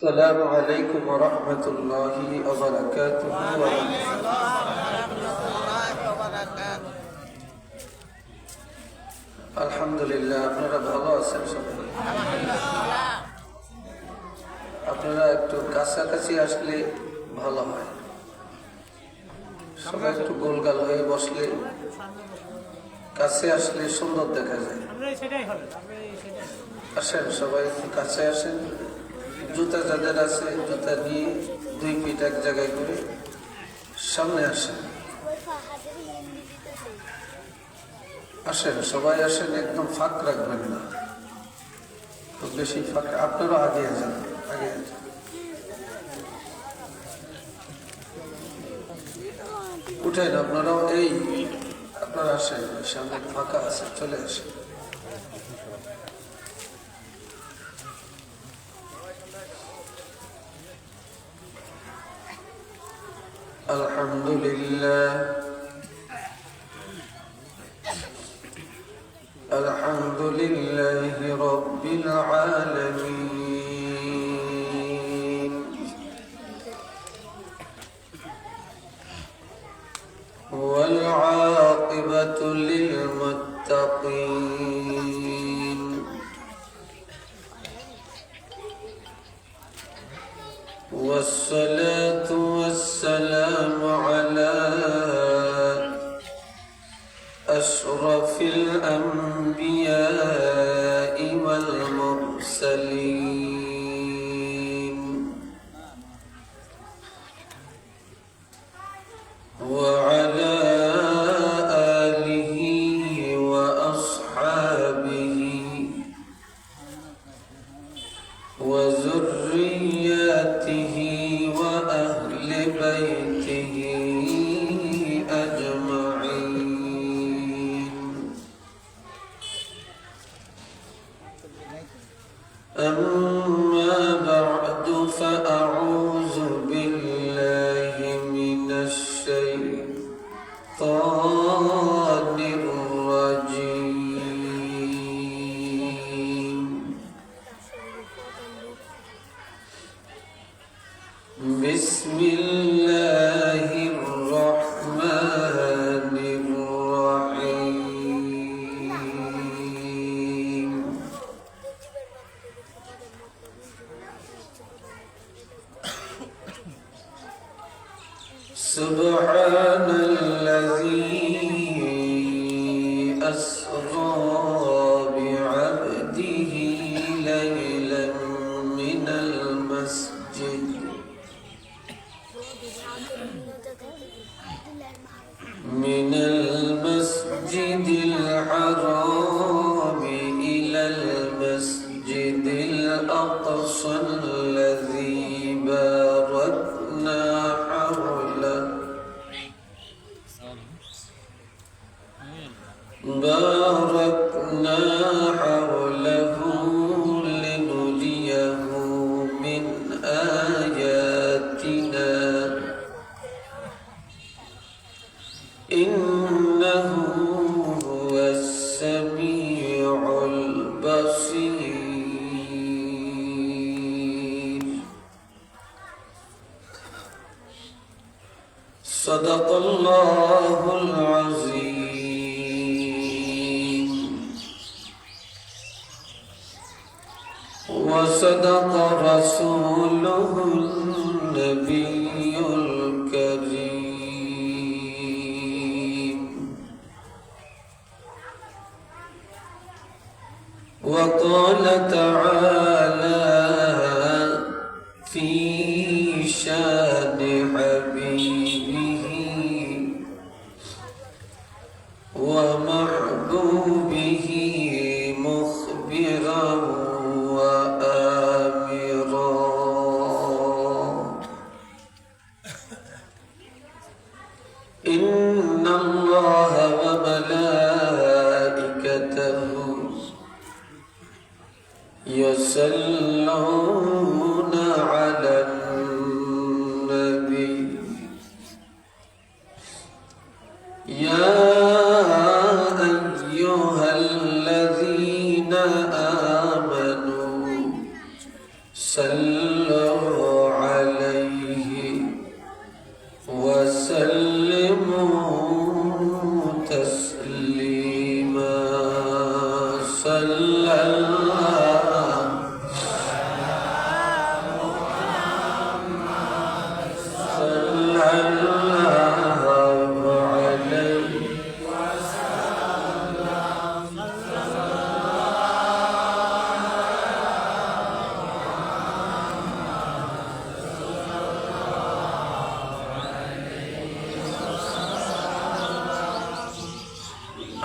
السلام عليكم ورحمة الله وبركاته. আলহামদুলিল্লাহ, আপনারা ভালো আছেন সবাই? আপনারা একটু কাছাকাছি আসলে ভালো হয়। সবাই একটু গোলগাল হয়ে বসলে কাছে আসলে সুন্দর দেখা যায়। আসেন, সবাই একটু কাছে আসেন। জুতা যাদের আছে জুতা নিয়ে 2 ফিট এক জায়গায় করে সামনে আসেন। আসেন, সবাই আসেন, একদম ফাঁক রাখবেন না, খুব বেশি ফাঁক। আপনারা আগে যান, আগে যান। উঠেন আপনারাও, আপনারা আসেন, সামনে ফাঁকা আছে, চলে আসেন। আলহামদুলিল্লাহ, আলহামদুলিল্লাহি রাব্বিল আলামিন, ওয়াল আকিবাতু লিল মুত্তাকিন, والصلاة والسلام على أشرف الأنبياء والمرسلين، وعلى آله وأصحابه وذرياته وأهل بيته أجمعين. أما بعد، فأعوذ بالله من الشيطان الرجيم. بسم الله الرحمن الرحيم. سبحان الذي أسرى بعبده ليلا من المسجد الحرام إلى المسجد الأقصى الذي باركنا حوله لنريه من آياتنا، إنه هو السميع البصير. صدق الله العظيم، وصدق رسوله النبي الكريم، وقال تعالى في شان حبيبه ومحبوبه مخبرا وآمرا، عليه وسلموا تسليما صلى الله عليه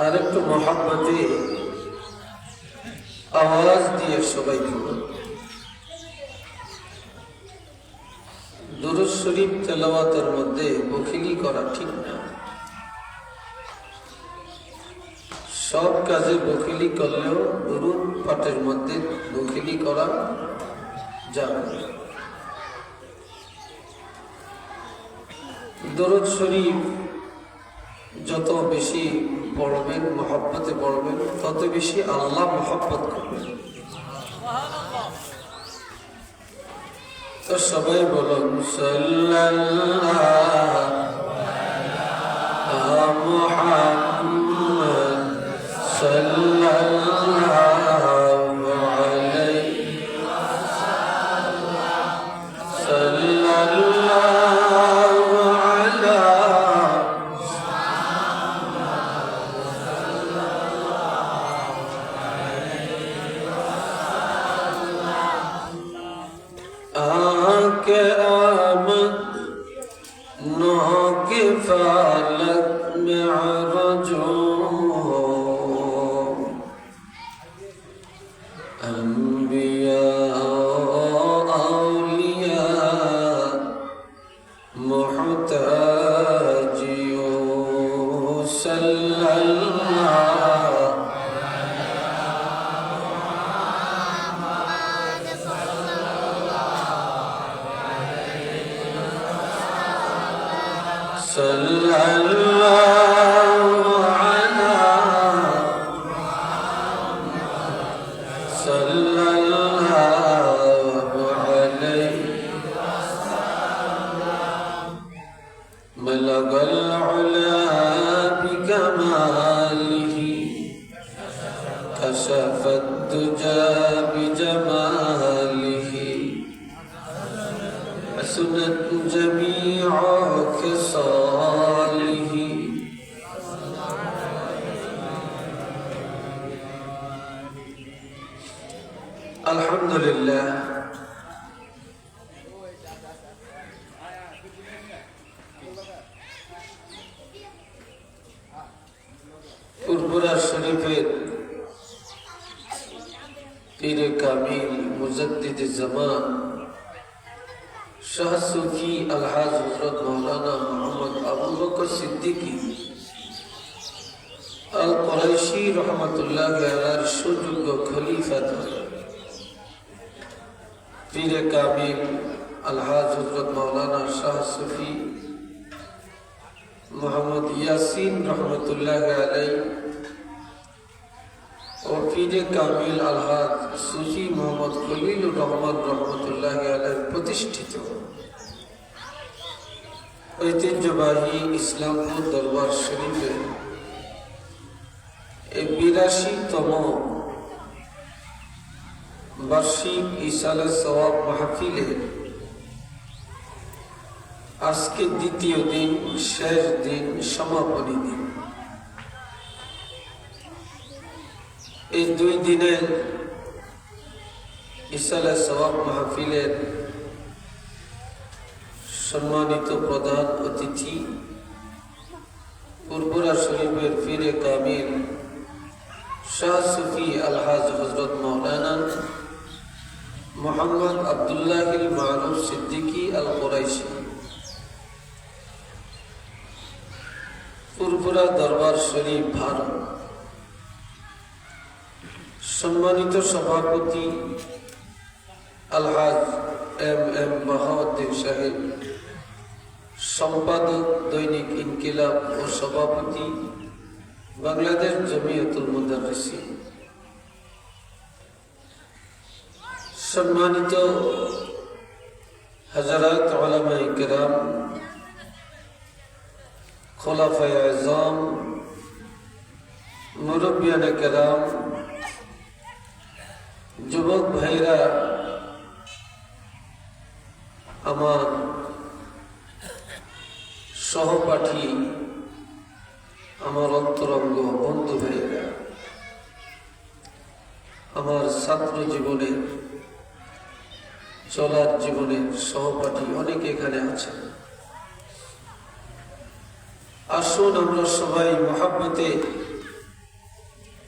আরেকটু মহব্বতে আওয়াজ দিয়ে সবাই পড়ুন। দুরূদ শরীফ তেলাওয়াতের মধ্যে বখিলি করা ঠিক না। সব কাজে বখিলি করলেও দুরূদ পাঠের মধ্যে বখিলি করা যাবে না। দুরূদ শরীফ যত বেশি পড়বেন, মহব্বতে পড়বেন, তত বেশি আল্লাহ মহব্বত করবেন। তো সবাই বলুন সাল্লাল্লাহু মুহাম্মদ সাল্লাল্লাহু আলাইহি সাল্লাল্লাহু আলা आके आमद नो के फालक में अरजो अंबिया औलिया मुहताजियो सल्लल्लाहु सल्लल्लाहु अला सल्लल्लाहु अलैहि बलगल उला बिकमालिही कशफत दुजा बिजमालिही हसनत जमीअ खिसालिही अल्हम्दुलिल्लाह। पुरपुरा शरीफेर पीरे कामिल मुजद्दिद ज़मान शाह सूफी अलहाज हज़रत मौलाना मोहम्मद अबू बकर सिद्दीकी अल कुरैशी रहमतुल्लाह अलैहिर सुजुग खलीफा पीरे कामिल अलहाज हज़रत मौलाना शाह सूफी मोहम्मद यासीन रहमतुल्लाह अलैहि और पीरे कामिल अलहाज सूफी मोहम्मद खलीलुर रहमान रहमतुल्लाह अलैहि प्रतिष्ठित ঐতিহ্যবাহী ইসলামপুর দরবার শরীফে ৮২তম বার্ষিক ইসালে সওয়াব মাহফিলে আজকে দ্বিতীয় দিন, শেষ দিন, সমাপনী দিন। এই ২ দিনের ইসালে সওয়াব মাহফিলের সম্মানিত প্রধান অতিথি পুরপুরা শরীফের পীরে কামিল শাহ সুফি আলহাজ হযরত মাওলানা মোহাম্মদ আব্দুল্লাহিল মারুফ সিদ্দিকী আল কুরাইশি পুরপুরা দরবার শরীফ ভারত। সম্মানিত সভাপতি আলহাজ এম বাহাউদ্দিন সাহেব, সম্পাদক দৈনিক ইনকিলাব ও সভাপতি বাংলাদেশ জমিয়তুল মুদাররিসিন, সম্মানিত हजरत उलमाए किराम, खुलाफाए आज़म, मुरब्बियाने किराम, যুবক ভাইরা, আমার সহপাঠী, আমার অন্তরঙ্গ বন্ধু ভাইরা, আমার ছাত্র জীবনের, চলার জীবনের সহপাঠী অনেকে এখানে আছেন। আসুন আমরা সবাই মহব্বতে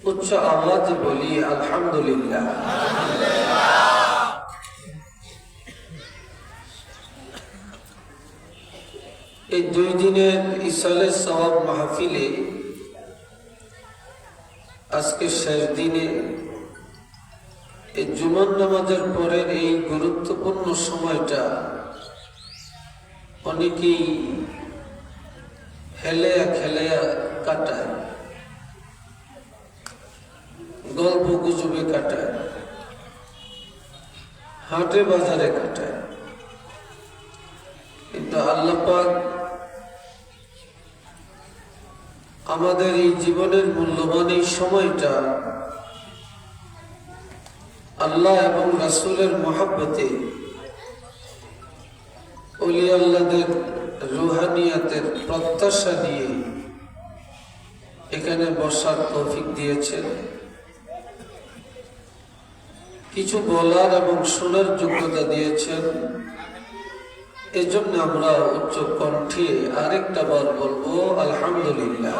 উচ্চ আওয়াজে বলি আলহামদুলিল্লাহ। এই 2 দিনের ইসালে সওয়াব মাহফিলে আজকে শেষ দিনে এই জুমার নামাজের পরের এই গুরুত্বপূর্ণ সময়টা অনেকেই হেলেয়া খেলেয়া কাটায়, গল্প গুজবে কাটায়, হাটে বাজারে কাটায়। কিন্তু আল্লাহ পাক আমাদের এই জীবনের মূল্যবান এই সময়টা আল্লাহ এবং রাসূলের মহব্বতে, ওলি আল্লাহদের রুহানিয়াতের প্রত্যাশা নিয়ে এখানে বসার তৌফিক দিয়েছেন। কিছু বলার এবং শোনার যোগ্যতা দিয়েছেন। এজন্য আমরা উচ্চ কণ্ঠে আরেকটা বার বলবো আলহামদুলিল্লাহ।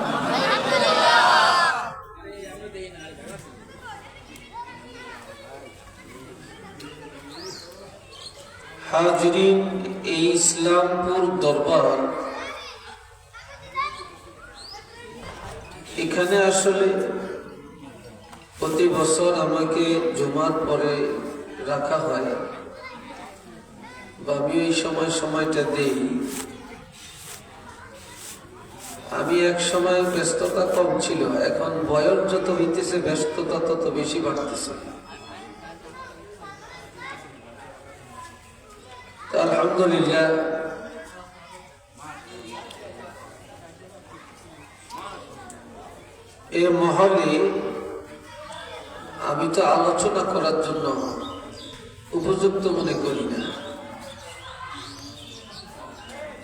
হাজরিন, এই ইসলামপুর দরবার, এখানে আসলে প্রতি বছর আমাকে জুমার পরে রাখা হয়, বা আমি এই সময়টা দেই। আমি এক সময় ব্যস্ততা কম ছিল, এখন বয়স যত হইতেছে ব্যস্ততা তত বেশি বাড়তেছে। আলহামদুলিল্লাহ, এই মহলে আমি তো আলোচনা করার জন্য উপযুক্ত মনে করি না।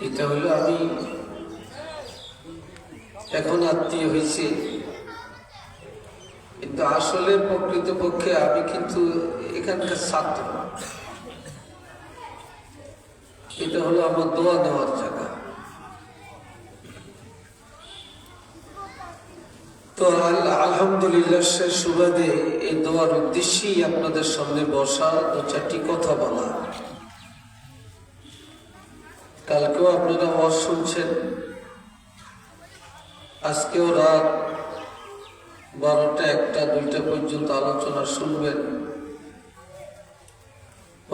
এটা হলো আমি এখন আত্মীয় হয়েছি, কিন্তু আসলে প্রকৃতপক্ষে আমি কিন্তু এখানকার ছাত্র। এটা হলো আমার দোয়া দেওয়ার জায়গা। তো আলহামদুলিল্লাহ, সে সুবাদে এই দোয়ার উদ্দেশ্যেই আপনাদের সামনে বসা, 2-4টি কথা বলা। কালকেও আপনারা ওয়াজ শুনছেন, আজকেও রাত 12টা, 1টা, 2টা পর্যন্ত আলোচনা শুনবেন।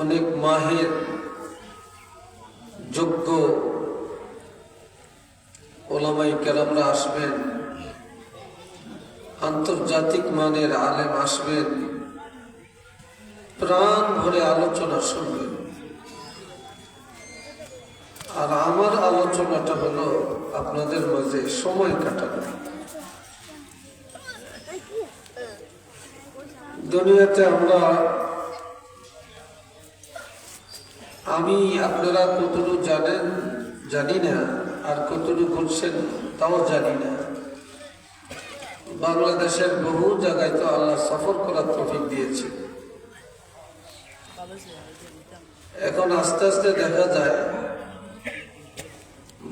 অনেক মাহের যোগ্য ওলামায়ে কেরামরা আসবেন, আন্তর্জাতিক মানের আলেম আসবেন, প্রাণ ভরে আলোচনা শুনবেন। আর আমার আলোচনাটা হলো আপনাদের মাঝে সময় কাটানো। দুনিয়াতে আমি আপনারা কতটুকু জানেন জানি না, আর কতটুকু করছেন তাও জানি না। বাংলাদেশের বহু জায়গায় তো আল্লাহ সফর করার তৌফিক দিয়েছে। এখন আস্তে আস্তে দেখা যায়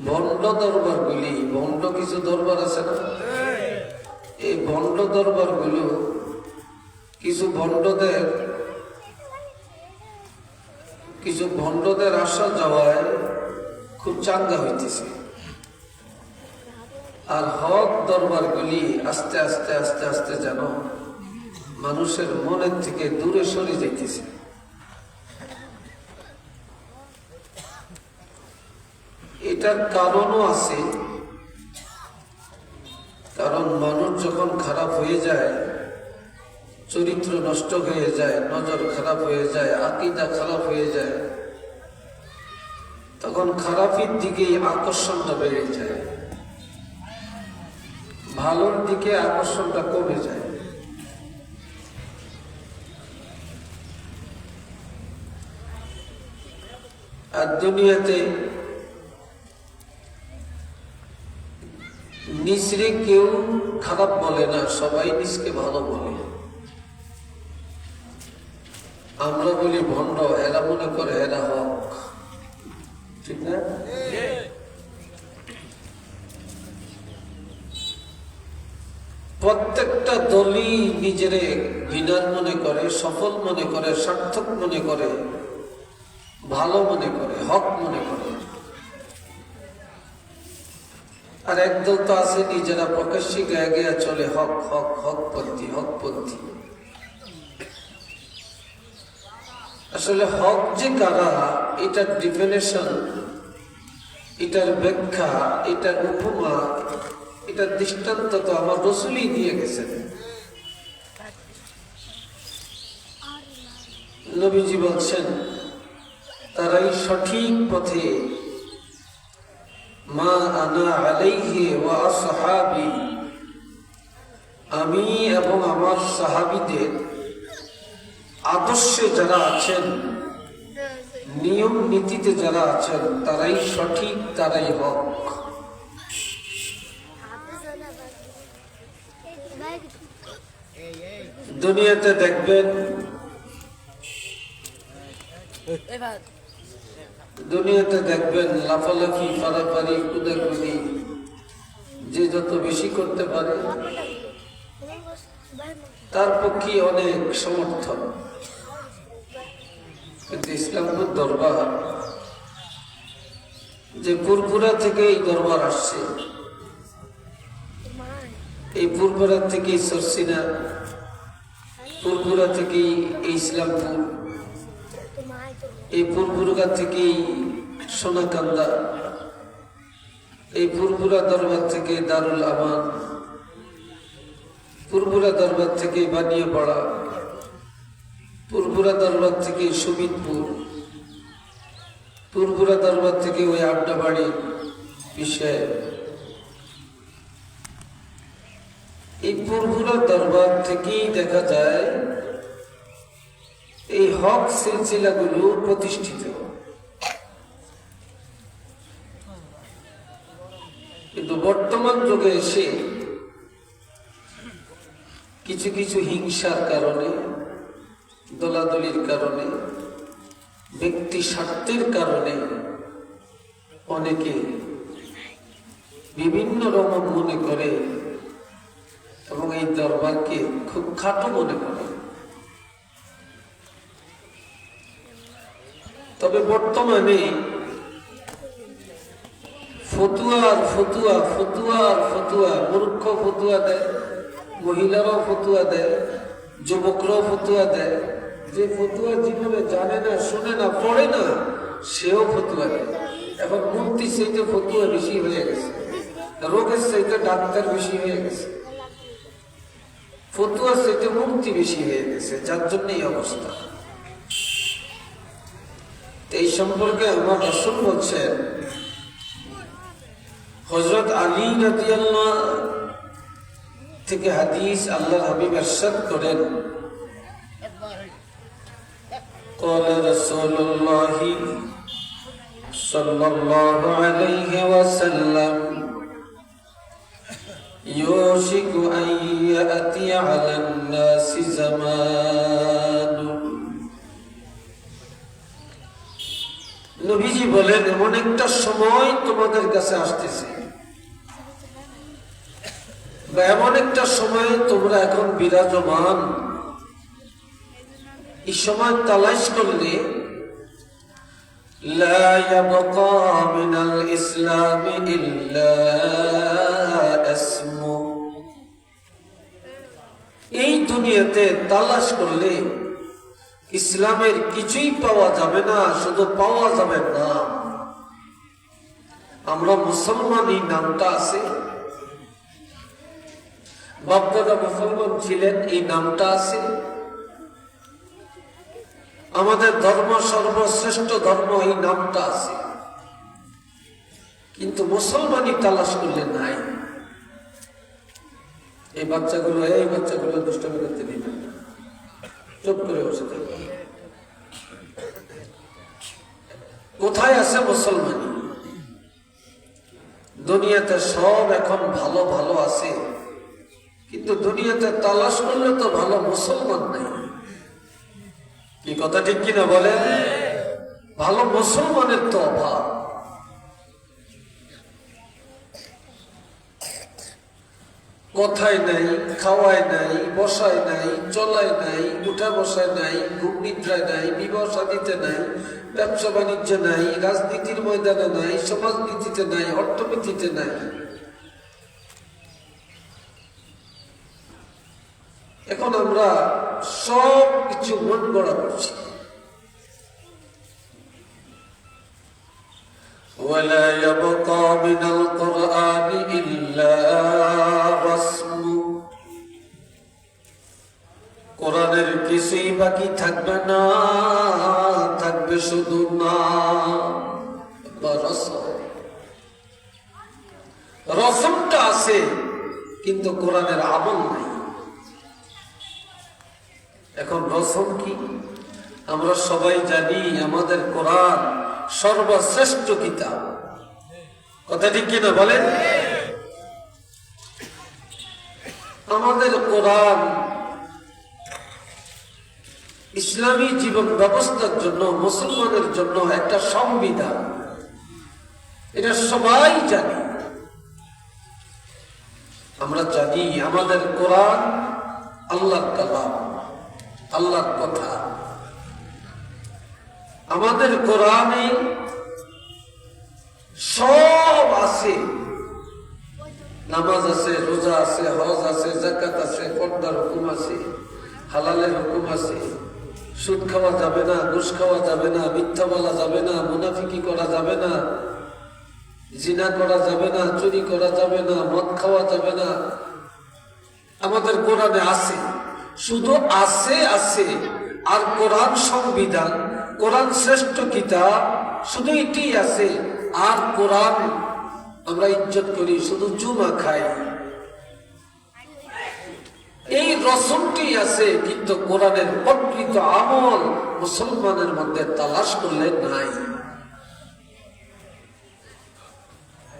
ভণ্ড দরবারগুলি, ভণ্ড কিছু দরবার আছে না, এই ভণ্ড দরবারগুলো কিছু ভণ্ডদের আসা যাওয়ায় খুব চাঙ্গা হইতেছে। আর হক দরবারগুলি আস্তে আস্তে আস্তে আস্তে যেন মানুষের মনের থেকে দূরে সরে যাইতেছে। এটার কারণও আছে, কারণ মানুষ যখন খারাপ হয়ে যায়, চরিত্র নষ্ট হয়ে যায়, নজর খারাপ হয়ে যায়, আকীদা খারাপ হয়ে যায়, তখন খারাপের দিকেই আকর্ষণটা বেড়ে যায়, ভালোর দিকে আকর্ষণটা কমে যায়। আর দুনিয়াতে নিজরে কেউ খারাপ বলে না, সবাই নিজকে ভালো বলে। আমরা বলি ভণ্ড, এরা মনে করে এরা হক, ঠিক না? প্রত্যেকটা দলই নিজেরে বিনার মনে করে, সফল মনে করে, সার্থক মনে করে, ভালো মনে করে, হক মনে করে। আর একদল তো আছে নিজেরা প্রকাশ্যে গায়ে গায়ে চলে হক হক হকপন্থী হকপন্থী। আসলে হক যে কারা, এটার ডিফিনিশন, এটার ব্যাখ্যা, এটার উপমা, এটার দৃষ্টান্ত তো আমার রাসূলই দিয়ে গেছেন। নবীজি বলছেন তারাই সঠিক পথে, মা আনা আলাইহি ওয়া আসহাবি, আমি এবং আমার সাহাবীদের আদর্শে যারা আছেন, নিয়ম নীতিতে যারা আছেন, তারাই সঠিক, তারাই হক। দুনিয়াতে দেখবেন, লাফালাফি, ফারাফারি, কুদাকুদি যে যত বেশি করতে পারে তার পক্ষে অনেক সমর্থন। কিন্তু ইসলামপুর দরবার, যে পুরপুরা থেকে এই দরবার আসছে, এই পুরপুরা থেকেই সরসিনা, পুরপুরা থেকেই এই ইসলামপুর, এই পুরপুরা থেকেই সোনাকান্দা, এই পুরপুরা দরবার থেকে দারুল আমান, পুরপুরা দরবার থেকে বানিয়াপাড়া, পুরপুরা দরবার থেকে সুবিদপুর, পুরপুরা দরবার থেকে ওই আড্ডাবাড়ি বিষয়। এই পুরপুরা দরবার থেকেই দেখা যায় এই হক সিলসিলাগুলো প্রতিষ্ঠিত। কিন্তু বর্তমান যুগে এসে কিছু কিছু হিংসার কারণে, দলাদলির কারণে, ব্যক্তি স্বার্থের কারণে অনেকে বিভিন্ন রকম মনে করে এবং এই দরবারকে খুব খাটো মনে করে। তবে বর্তমানে ফতুয়া আর ফতুয়া, ফতুয়া আর ফতুয়া, মূর্খ ফতুয়া দেয়, মহিলারাও ফতুয়া দেয়, যুবকরাও ফতুয়া দেয়। যে ফতুয়া জীবনে জানে না, শোনে না, পড়ে না, সেও ফতুয়া দেয়। এখন মুক্তি চাইতে ফতুয়া বেশি হয়ে গেছে, রোগের চাইতে ডাক্তার বেশি হয়ে গেছে, ফতুয়া চাইতে মুক্তি বেশি হয়ে গেছে, যার জন্য এই অবস্থা। এই সম্পর্কে আমার রাসূল বলছেন, হযরত আলী রাদিয়াল্লাহু থেকে হাদিস, আল্লাহর হাবিব ইরশাদ করেন, قال رسول الله صلى الله عليه وسلم يوشك أن يأتي على الناس زمان। নবীজি বলেন, এমন একটা সময় তোমাদের কাছে আসতেছে, বা এমন একটা সময় তোমরা এখন বিরাজমান। এই সময় তালাশ করলে লা ইয়াবকা মিনাল ইসলামি ইল্লা ইসমু, এই দুনিয়াতে তালাশ করলে ইসলামের কিছুই পাওয়া যাবে না, শুধু পাওয়া যাবে নাম। আমরা মুসলমান, এই নামটা আছে, বাপদাদা মুসলমান ছিলেন, এই নামটা আছে। আমাদের ধর্ম সর্বশ্রেষ্ঠ ধর্ম, এই নামটা আছে। কিন্তু মুসলমানই তালাশ করলে নাই। এই বাচ্চাগুলো দুষ্টামি করতে দিবেন না, চুপ করে বসে থাকবে। কোথায় আছে মুসলমান? দুনিয়াতে সব এখন ভালো ভালো আছে, কিন্তু দুনিয়াতে তালাশ করলে তো ভালো মুসলমান নাই। কি কথা ঠিক কিনা বলেন? ভালো মুসলমানের তো অভাব। কথায় নাই, খাওয়ায় নাই, বসায় নাই, চলায় নাই, উঠা বসায় নাই, ঘুম নিদ্রায় নাই, বিবাহ শাদীতে নাই, ব্যবসা বাণিজ্য নাই, রাজনীতির ময়দানে নাই, সমাজনীতিতে নাই, অর্থনীতিতে নাই। এখন আমরা সব কিছু মন গড়া করছি। ولا يبقى من القرآن إلا رسم। কোরআনের কিছুই বাকি থাকবে না, থাকবে শুধু নাম বা রসম। রসমটা আছে কিন্তু কোরআনের আমল নাই। এখন রসম কি? আমরা সবাই জানি আমাদের কোরআন সর্বশ্রেষ্ঠ কিতাব। কথা ঠিক কিনা বলেন? আমাদের কোরআন ইসলামী জীবন ব্যবস্থার জন্য, মুসলমানের জন্য একটা সংবিধান। এটা সবাই জানি। আমরা জানি আমাদের কোরআন আল্লাহর কালাম, আল্লাহর কথা। আমাদের কোরআনে সব আছে। নামাজ আছে, রোজা আছে, হজ আছে, যাকাত আছে, পর্দার হুকুম আছে, হালালের হুকুম আছে। সুদ খাওয়া যাবে না, ঘুষ খাওয়া যাবে না, মিথ্যা বলা যাবে না, মুনাফিকি করা যাবে না, জিনা করা যাবে না, চুরি করা যাবে না, মদ খাওয়া যাবে না। আমাদের কোরআনে আছে, শুধু আছে আছে। আর কোরআন সংবিধান, কোরআন শ্রেষ্ঠ কিতাব, শুধু এটাই আছে। আর কোরআন আমরা ইজ্জত করি, শুধু জুমা খাই। এই রসমটি আছে, কিন্তু কোরআনের প্রকৃত আমল মুসলমানের মধ্যে তালাশ করলে নাই।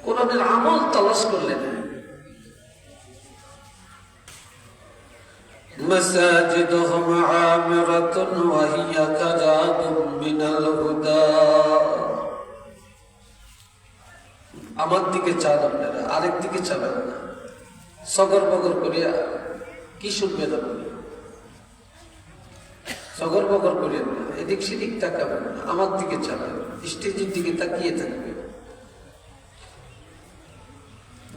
কোরআনের আমল তালাশ করলে নাই। مساجدهم عامرة وهي كراب من الهدى। আমার দিকে চান আপনারা, আরেক দিকে চাবেন না। সগর বগর করিয়া কি শুনবেন আপনি? সগর বগর করিয়া এদিক সেদিক তাকাবেন না, আমার দিকে চাবেন, স্টেজের দিকে তাকিয়ে থাকবেন।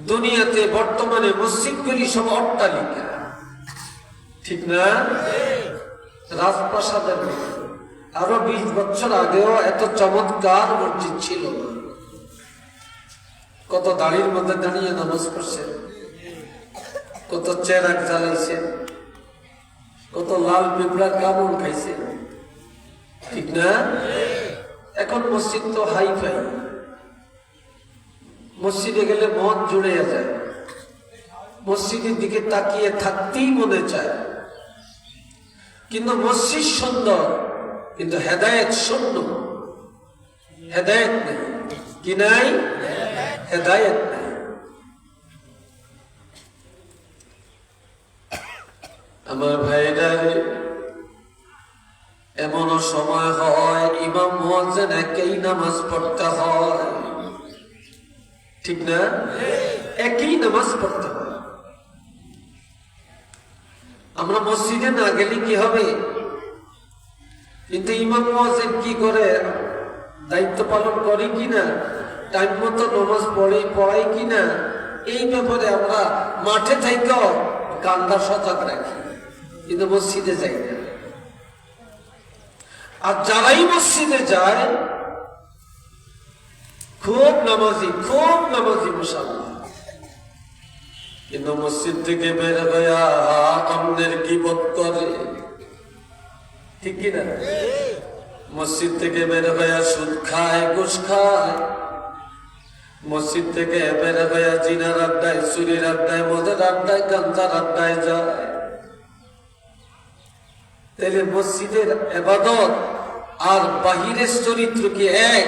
দুনিয়াতে বর্তমানে মসজিদগুলি সব অট্টালিকা, ঠিক না? রাজপ্রাসাদের। আরো 20 বছর আগেও এত চমৎকার মসজিদ ছিল না। কত দাড়ির মধ্যে দাঁড়িয়ে নামাজ পড়ছে, কত চেরাক জ্বালাইছে, কত লাল পিঁপড়া কামড় খাইছে, ঠিক না? এখন মসজিদ তো হাই ফাই। মসজিদে গেলে মন জুড়ে যায়, মসজিদের দিকে তাকিয়ে থাকতেই মনে চায়। কিন্তু মসজিদ সুন্দর, কিন্তু হেদায়েত শূন্য। হেদায়েত নেই। কি নাই? হেদায়েত নেই। আমার ভাইরা, এমনও সময় হয় ইমাম মুয়াজ্জিন একই নামাজ পড়তে হয়, ঠিক না? একই নামাজ পড়তে হয়। আমরা মসজিদে না গেলে কি হবে? কিন্তু ইমাম মুয়াজ্জিন কি করে? দায়িত্ব পালন করে কিনা, টাইম মতো নামাজ পড়াই কিনা, এই ব্যাপারে আমরা মাঠে থেকেও কান্দা সজাগ রাখি, কিন্তু মসজিদে যাই না। আর যারাই মসজিদে যায় খুব নামাজি মুসাল্লাহ, কিন্তু মসজিদ থেকে বের হয়ে অন্যের গীবত করে, ঠিক কিনা? মসজিদ থেকে বের হয়ে সুদ খায়, ঘুষ খায়, মসজিদ থেকে বের হয়ে জিনার আড্ডায়, চুরির আড্ডায়, মদের আড্ডায়, গাঞ্জার আড্ডায় যায়, তাহলে মসজিদের ইবাদত আর বাহিরের চরিত্র কি এক?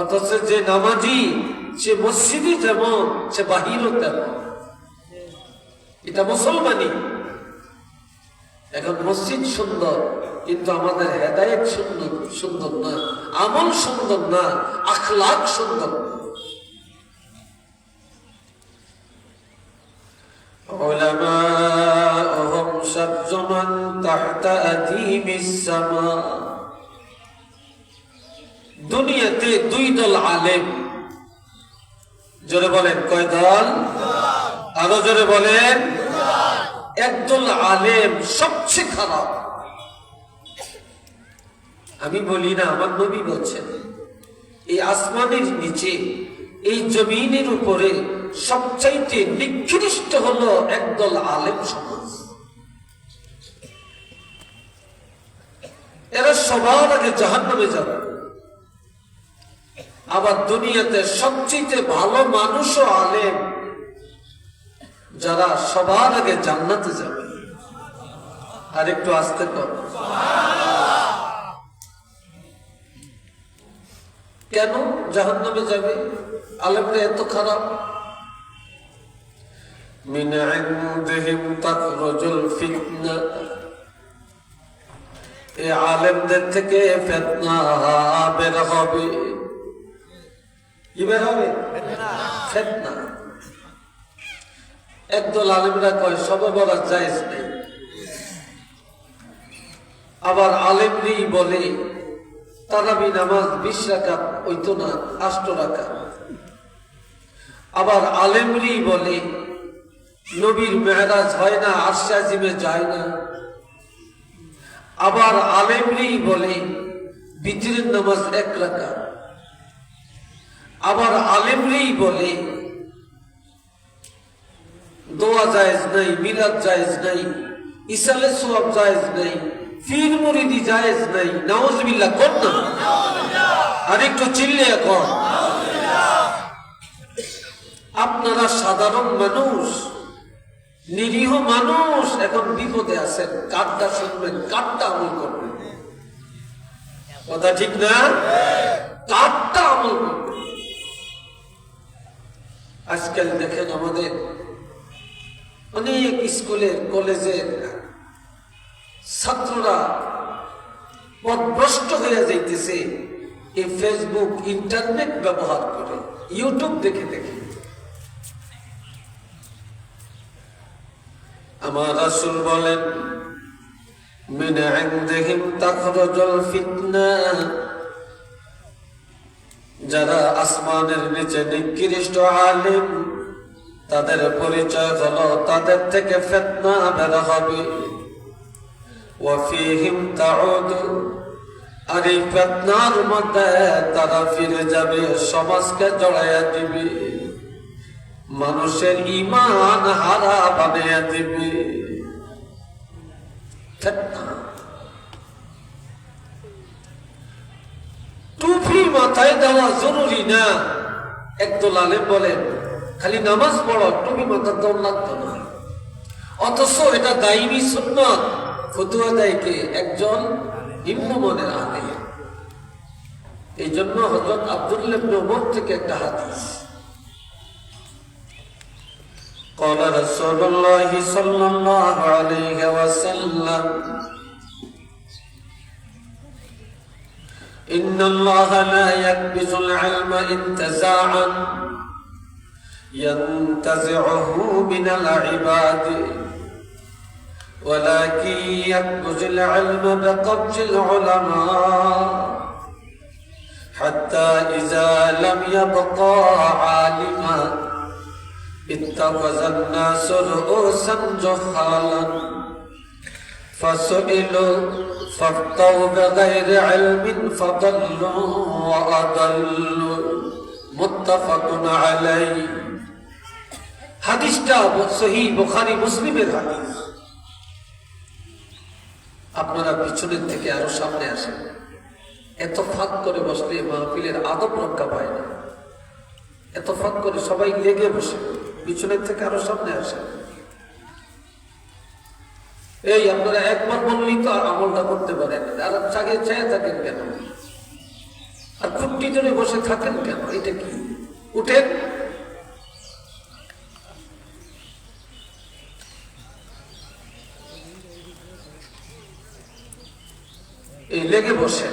অথচ যে নামাজি সে মসজিদই যেমন, সে বাহিরও তেমন। এটা মুসলমানি। এখন মসজিদ সুন্দর, কিন্তু আমাদের হেদায়েত সুন্দর সুন্দর না, আমল সুন্দর না, আখলাক সুন্দর না। উলামাউহুম শাজ্জু মান তাহতা আদিমিস সামা। দুনিয়াতে দুই দল আলেম, জোরে বলেন কয় দল? আরো জোরে বলেন। একদল আলেম সবচেয়ে খারাপ। আমি বলি না, আমার নবী বলছেন এই আসমানের নিচে, এই জমিনের উপরে সবচাইতে নিকৃষ্ট হলো একদল আলেম সমাজ। এরা সবার আগে জাহান্নামে যাবে। আবার দুনিয়াতে সবচেয়ে ভালো মানুষও আলেম, যারা সবার আগে জান্নাতে যাবে। আর একটু আস্তে কর। কেন জাহান্নামে যাবে? আলেমরা এত খারাপ। মিন ইনদিহিম তাখরুজুল ফিতনা। এই আলেমদের থেকে ফিতনা বের হবে। কি বের হবে? ফিতনা। একদল আলেমরা কয় শবে বরাত জায়েজ নেই। আবার আলেমরি বলে তারাবি নামাজ 20 রাকাত হইতো না, 8 রাকাত। আবার আলেমরি বলে নবীর মেরাজ হয় না, আরশে আজিমে যায় না। আবার আলেমরি বলে বিতরের নামাজ 1 রাকাত। আবার আলেমরি বলে দোয়া জায়েজ নাই, মিলাদ জায়েজ নাই, ইসালে সোয়াব জায়েজ নাই, ফির মুরিদি জায়েজ নাই। নাউজুবিল্লাহ কোন না? আর একটু চিল্লিয়ে কর। আপনারা সাধারণ মানুষ, নিরীহ মানুষ, এখন বিপদে আছেন। কারটা শুনবেন, কারটা আমল করবেন। কথা ঠিক না? কারটা আমল করবেন। আজকাল দেখেন আমাদের অনেক স্কুলের, কলেজের ছাত্ররা পথভ্রষ্ট হয়ে যাইতেছে এই ফেসবুক, ইন্টারনেট ব্যবহার করে, ইউটিউব দেখে দেখে। আমার রাসূল বলেন মিন ইনদিহিম তাখরুজুল ফিতনা। যারা আসমানের নিচে নিকৃষ্ট আলেম, তাদের পরিচয় হলো তাদের থেকে ফিতনা বের হবে। ওয়াফিহিম তাউদ। আর এই ফিতনার মধ্যে তারা ফিরে যাবে, সমাজকে জড়াইয়া দিবে, মানুষের ঈমান হারা বানাইয়া দিবে। ফিতনা। টুপি মাথায় দেওয়া জরুরি না। একদল আলেম বলেন খালি নামাজ পড়ো, টুপি মাথার দেওয়া লাগতো না। অথচ এটা দাইমি সুন্নাত। ফতুয়া দেয় কে? একজন নিম্নমানের আলেম। এই জন্য হযরত আব্দুল্লাহ ইবনে উমর থেকে একটা হাদিস, قال رسول الله صلى الله عليه وسلم إن الله لا يقبض العلم انتزاعا ينتزعه من العباد ولكن يقبض العلم بقبض العلماء حتى إذا لم يبقى عالما اتخذ الناس رؤوسا جهالا فسئلوا فافتوا بغير علم فضلوا وأضلوا متفق عليه। হাদিসটা সহিহ বুখারী মুসলিমের হাদিস। আপনারা পিছনের থেকে আরো সামনে আসেন। এত ফাঁক করে বসলে মাহফিলের আদব রক্ষা পায় না। এত ফাঁক করে সবাই লেগে বসে, পিছনের থেকে আরো সামনে আসে। এই আপনারা একবার বললেই তো আমলটা করতে পারেন, আর চাগে চেয়ে থাকেন কেন? আর খুঁটি ধরে বসে থাকেন কেন? এটা কি? উঠেন। এই লেগে বসে,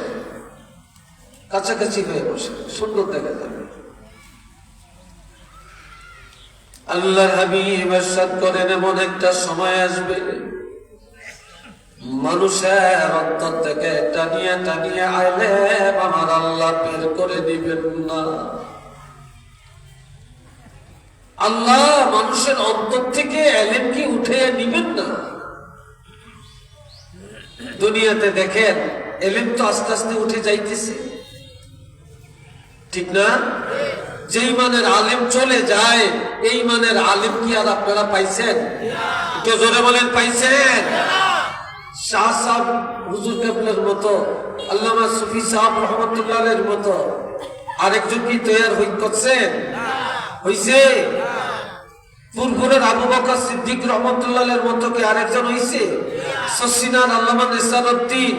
কাছাকাছি হয়ে বসে, সুন্দর দেখা যাবে। আল্লাহর হাবিব ইরশাদ করেন, এমন একটা সময় আসবে মানুষের অন্তর থেকে টানিয়ে টানিয়ে আইলেম আমার আল্লাহ বের করে দিবেন না। আল্লাহ মানুষের অন্তর থেকে এলেম কি উঠে নিবেন না? দুনিয়াতে দেখেন এলেম তো আস্তে আস্তে উঠে যাইতেছে, ঠিক না? যেই মানের আলেম চলে যায়, এই মানের আলেম কি আর আপনারা পাইছেন? একটু জোরে বলেন, পাইছেন? শাহ সাহেব হুজুর কেবলার মতো, আল্লামা সুফি সাহেব রহমতুল্লাহের মতো আরেকজন কি তৈরি করছেন? হইছে? ফুরফুরের আবু বকর সিদ্দিক রহমতুল্লাহের মতো কি আরেকজন হইছে? সসিনার আল্লামা নেসারউদ্দিন,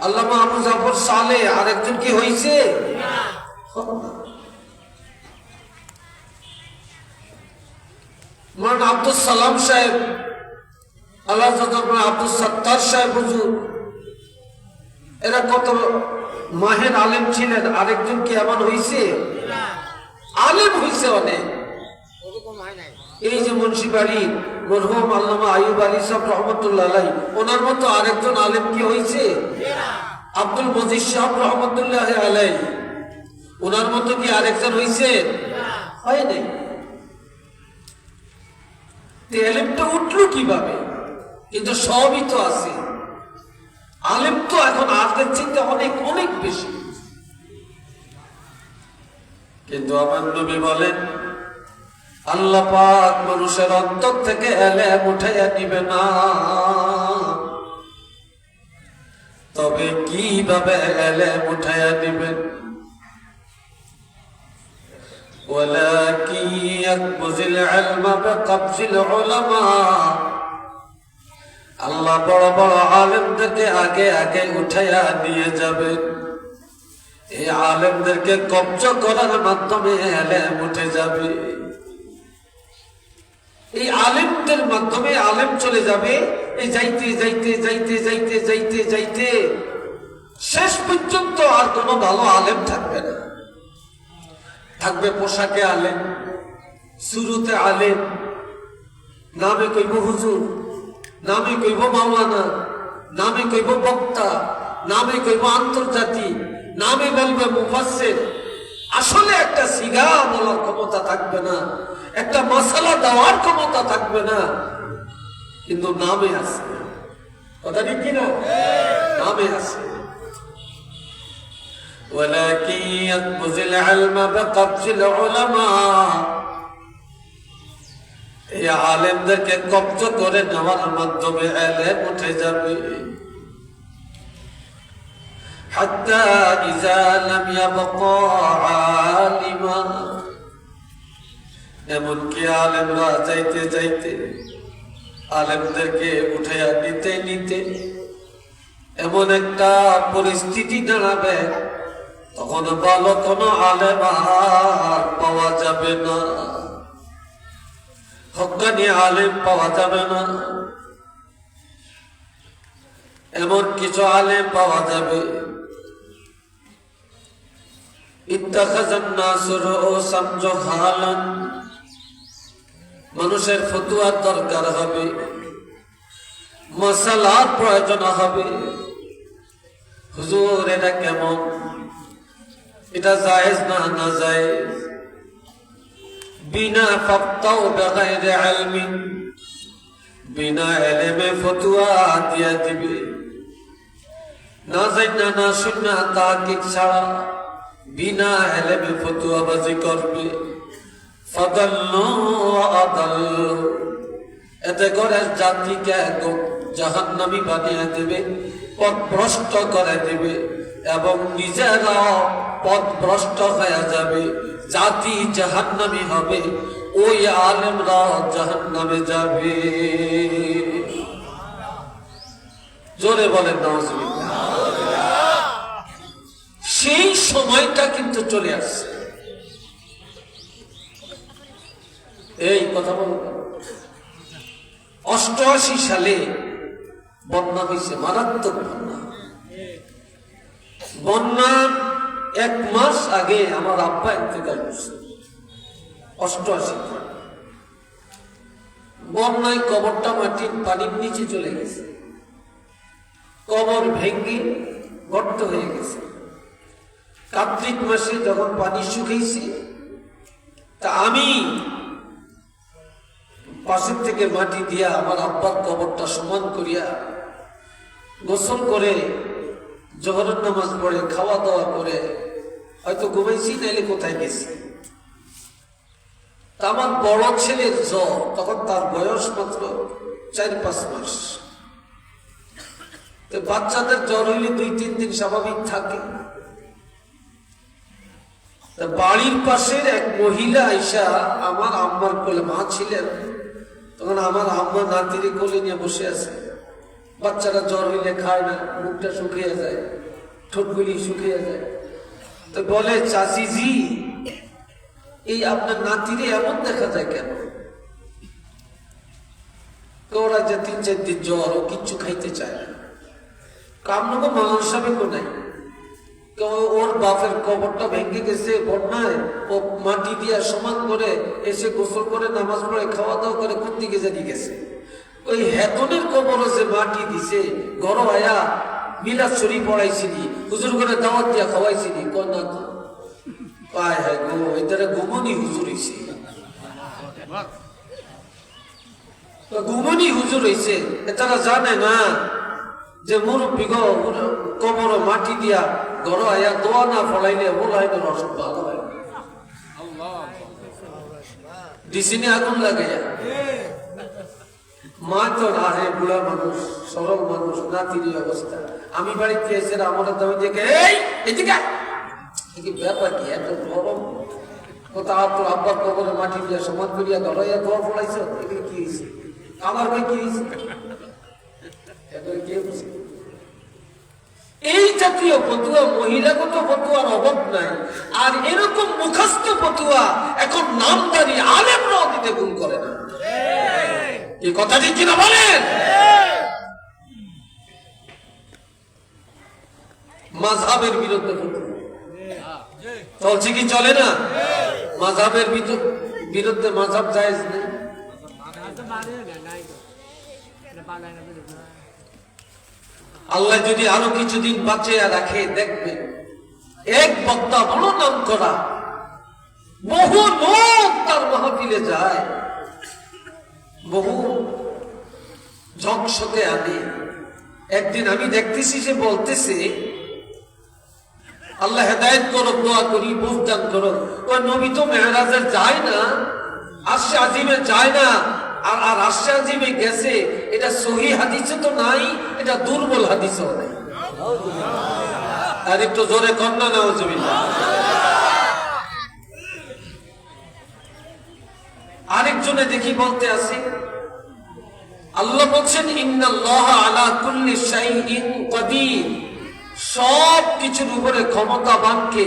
আল্লামা আবু জাফর সালে আরেকজন কি হইছে? মান আব্দুল সালাম সাহেব, আল্লাহ আব্দুল সত্তার সাহেব হুজুর, এরা কত মাহের আলেম ছিলেন, আরেকজন কি এমন হইছে? আলেম হইছে অনেক। এই যে মুন্সিবাড়ি মরহুম আল্লামা আইয়ুব আলী সাহেব রহমতুল্লাহ আলাইহি, ওনার মতো আরেকজন আলেম কি হইছে? আব্দুল মজিদ সাহেব রহমতুল্লাহ আলাইহি, ওনার মতো কি আরেকজন হইছে? হয় নাই। এলেমটা উঠলো কিভাবে? কিন্তু সবই তো আছে। আলেম তো এখন আগের চিন্তা অনেক অনেক বেশি। কিন্তু আমার নবী বলেন, আল্লাহ পাক মানুষের অন্তর থেকে এলেম উঠাইয়া নিবে না। তবে কিভাবে এলেম উঠাইয়া নিবেন? ولكن يقبض العلم بقبض العلماء। আল্লাহ বড় বড় আলেমদেরকে আগে আগে উঠাইয়া নিয়ে যাবেন। এই আলেমদেরকে কবজা করার মাধ্যমে এলেম উঠে যাবে। এই আলেমদের মাধ্যমে আলেম চলে যাবে। এই যাইতে যাইতে যাইতে যাইতে যাইতে যাইতে শেষ পর্যন্ত আর কোনো ভালো আলেম থাকবে না। থাকবে পোশাকে আলেম, শুরুতে আলেম, নামে কইব হুজুর, নামে কইব মাওলানা, নামে কইব বক্তা, নামে কইব আন্তর্জাতিক, নামে বলবে মুফাসসির। আসলে একটা সিগা বলার ক্ষমতা থাকবে না, একটা মাসালা দেওয়ার ক্ষমতা থাকবে না, কিন্তু নামে আছে। কথা ঠিক কিনা? নামে আছে। ولكن يقبض العلم بقبض العلماء। এই আলেমদেরকে কবজা করে নেওয়ার মাধ্যমে এলেম উঠে যাবে। حتى إذا لم يبقى عالما। এমনকি আলেমরা যাইতে যাইতে, আলেমদেরকে উঠাইয়া নিতে নিতে এমন একটা পরিস্থিতি দাঁড়াবে, তখন ভালো কোনো আলেম আর পাওয়া যাবে না, হক্কানি আলেম পাওয়া যাবে না। এমন কিছু আলেম পাওয়া যাবে, ইত্তাখাযান নাসু রুউসান জুহালান। মানুষের ফতোয়ার দরকার হবে, মাসালার প্রয়োজন হবে। হুজুর এটা কেমন, এটা জায়েজ না না জায়েজ? বিনা ফাতাও বিগাইরি ইলমিন, বিনা ইলমে ফতোয়া দিয়া দিবে, না জানা না শুনা তাহকিক ছাড়া বিনা ইলমে ফতোয়াবাজি করবে। ফাদাল্লু ওয়া আদাল্লু। এতে করে জাতিকে জাহান্নামী বানিয়ে দেবে, পথভ্রষ্ট করে দেবে এবং নিজেরাও পথভ্রষ্ট হয়ে যাবে। জাতি জাহান্নামী হবে, ওই আলেমরা জাহান্নামে যাবে। জোরে বলেন নাউজুবিল্লাহ। সেই সময়টা কিন্তু চলে আসছে। এই কথা বলবো, 88 সালে বন্যা হয়েছে, মারাত্মক বন্যা। বন্যার 1 মাস আগে আমার আব্বা ইন্তেকাল করছে। 88 বন্যায় কবরটা মাটির পানির নিচে চলে গেছে, কবর ভেঙে গর্ত হয়ে গেছে। কার্তিক মাসে যখন পানি শুকিয়েছে, তা আমি পাশের থেকে মাটি দিয়া আমার আব্বার কবরটা সমান করিয়া গোসল করে জোহরের নামাজ পড়ে খাওয়া দাওয়া করে হয়তো ঘুমাইছি, নাইলে কোথায় গেছি। তা আমার বড় ছেলের জ্বর, তখন তার বয়স মাত্র 4-5 মাস। বাচ্চাদের জ্বর হইলে 2-3 দিন স্বাভাবিক থাকে। বাড়ির পাশের এক মহিলা আইসা আমার আম্মার কোলে, মা ছিলেন তখন, আমার আম্মা নাতিরে কোলে নিয়ে বসে আছে। বাচ্চারা জ্বর হইলে খায় না, মুখটা শুকিয়ে যায়, ঠোঁটগুলি শুকিয়ে যায়। তো বলে, চাচিজি এই আপনার নাতিরে এমন দেখা যায় কেন? তো ওরা যে 3-4 দিন জ্বর, ও কিচ্ছু খাইতে চায় না। কামনগো মানুষ হবে কোনায়, ওর বাপের কবরটা ভেঙে গেছে বন্যায়, ও মাটি দিয়া সমান করে এসে গোসল করে নামাজ পড়ে খাওয়া দাওয়া করে কোন দিকে জানি গেছে। ওই হেতনের কবরও যে মাটি দিছে, ঘর আয়া মিলাদ শরীফ পড়াইছিনি, হুজুর করে দাওয়াত দিয়া খাওয়াইছিনি, কয় না তো পায় হ্যাঁ গো, এটারে ঘুমনি হুজুর হইছে, ঘুমনি হুজুর হইছে। তারা জানে না যে মুরব্বী গো কবর মাটি দিয়া ঘর আয়া দোয়া না ফলাইলে বলাইলে রসদ ভালো হয়। ডিসিনে আগুন লাগে, মা তো আরে বুড়া মানুষ, সরল মানুষ, নাতির অবস্থা। আমি বাড়িতে এসে আমার দামি দিয়ে ব্যাপার কি এত গরম, কোথাও তোর আব্বার কবরে মাটি দিয়া সমান করিয়া ঘর আয়া দোয়া ফলাইছ, এগুলো কি হয়েছে? আমার ভাই কি হয়েছে? এই জাতীয় ফতুয়া, মহিলাগত ফতুয়ার অভাব নাই। আর এরকম মুখস্থ ফতুয়া এখন নামদারি আলেমরাও দিতে ভুল করে না। এই কথাটি কিনা বলেন? মাযহাবের বিরুদ্ধে চলছে কি চলে না? মাযহাবের বিরুদ্ধে মাযহাব জায়েজ নেই। আল্লাহ যদি আরো কিছুদিন বাঁচিয়ে রাখে, দেখবেন এক বক্তা বড় নাম করা, বহু লোক তার মাহফিলে যায়, বহু ঝকঝকে আনে। একদিন আমি দেখতেছি যে বলতেছে, আল্লাহ হেদায়েত করুক, দোয়া করি, বুঝ দান করুক। ওই নবী তো মেহরাজে যায় না, আরশে আজিমে যায় না, আর আরশে আজিমে গেছে, এটা সহিহ হাদিসে তো নাই, এটা দুর্বল হাদিসও নাই। আর একটু জোরে কন্যা নাউজুবিল্লাহ। আরেকজনে দেখি বলতে আছে, আল্লাহ বলছেন ইন্নাল্লাহ আলা কুল্লি শাইইন কাদির, সব কিছুর উপরে ক্ষমতাবান কে?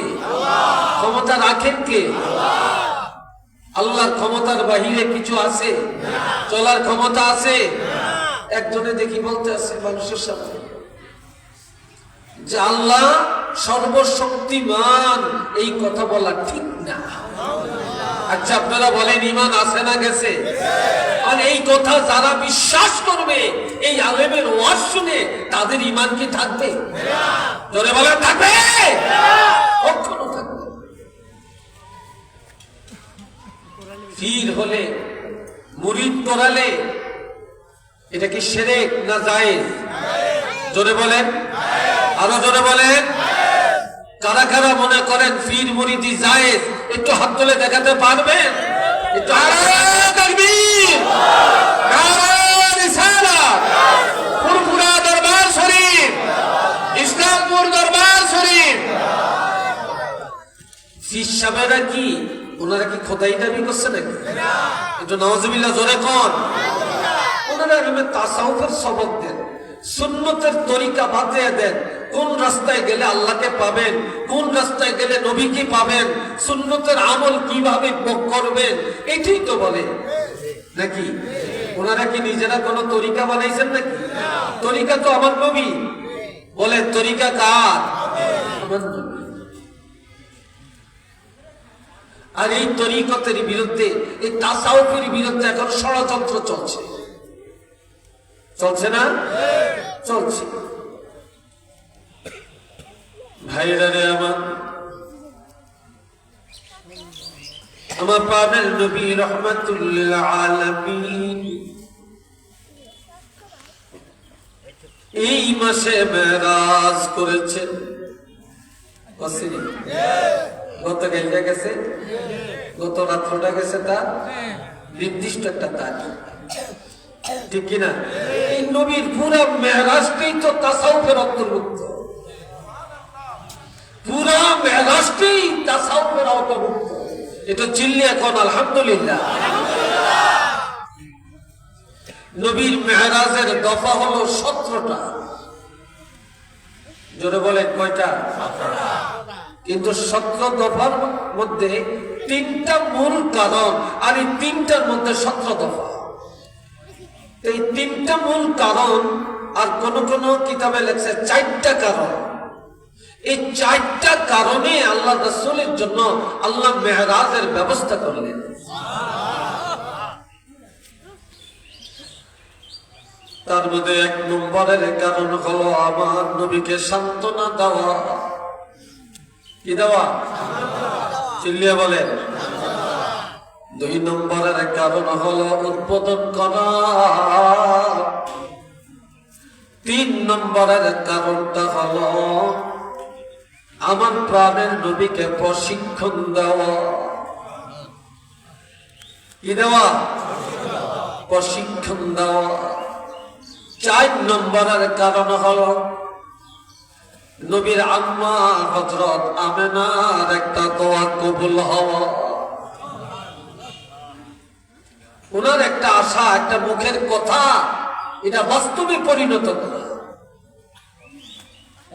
ক্ষমতা রাখেন কে? আল্লাহর ক্ষমতার বাহিরে কিছু আছে? চলার ক্ষমতা আছে? একজনে দেখি বলতে আছে মানুষের সামনে যে আল্লাহ সর্বশক্তিমান, এই কথা বলা ঠিক না। আচ্ছা আপনারা বলেন ঈমান আছে না গেছে? আর এই কথা যারা বিশ্বাস করবে, এই আলেমের ওয়াজ শুনে, তাদের ঈমান কি থাকবে? জোরে বলেন থাকবে? কখনো থাকবে। পীর হলে, মুরিদ করালে, এটা কি শিরক না জায়েজ? জোরে বলেন, আরো জোরে বলেন। কারা কারা মনে করেন পীর মুরিদি জায়েজ, একটু হাত তুলে দেখাতে পারবেন? একটু তাকবীর, নারে রিসালাত, ফুরফুরা দরবার শরীফ, ইসলামপুর দরবার শরীফ। পীর সাহেবেরা কি ওনারা কি খোদাই দাবি করছে নাকি? একটু নওয়াজুবিল্লাহ জোরে কোন। ওনারা তাসাউফের সবক দেন, সুন্নতের তরিকা বাতিয়ে দেন, কোন রাস্তায় গেলে আল্লাহকে পাবেন, কোন রাস্তায় গেলে নবীকে পাবেন, সুন্নতের আমল কিভাবে করবেন, এটাই তো বলে নাকি? ওনারা কি নিজেরা কোন তরিকা বানাইছেন নাকি? তরিকা তো আমার নবী। বলে তরিকা কার? আমার নবী। আর এই তরিকতের বিরুদ্ধে, এই তাসাউফের বিরুদ্ধে এখন ষড়যন্ত্র চলছে, চলছে না? চলছে। ভাইরা রে আমার প্রাণের নবী রহমাতুল আলামিন এই মাসে মেরাজ করেছেন। গত গেলটা গেছে, গত রাত্রটা গেছে, তার নির্দিষ্ট একটা তারিখ, ঠিক কিনা? এই নবীর পুরা মেরাজটাই তো তাসাউফের অন্তর্ভুক্ত, পুরা মেরাজটাই তাসাউফের অন্তর্ভুক্ত। এটা চিল্লি এখন আলহামদুলিল্লাহ। নবীর মেরাজের দফা হলো 17টা। জোরে বলে কয়টা? 17টা। কিন্তু 17 দফার মধ্যে 3টা মূল কারণ, আর এই 3টার মধ্যে 17 দফা। এই 3টা মূল কারণ, আর কোন কোন কিতাবে লেখছে 4টা কারণ। এই 4টা কারণে আল্লাহ রাসূলের জন্য আল্লাহ মেরাজের ব্যবস্থা করলেন। তার মধ্যে 1 নম্বরের কারণ হলো আমার নবীকে সান্ত্বনা দেওয়া। কি দেওয়া? চিল্লিয়ে বলেন। 2 নম্বরের কারণ হলো উদ্বোধন করা। 3 নম্বরের কারণটা হলো আমার প্রাণের নবীকে প্রশিক্ষণ দেওয়া। কি দেওয়া? প্রশিক্ষণ দেওয়া। 4 নম্বরের কারণ হলো নবীর আম্মা হযরত আমেনার একটা দোয়া কবুল হওয়া। ওনার একটা আশা, একটা মুখের কথা, এটা বাস্তবে পরিণত করা।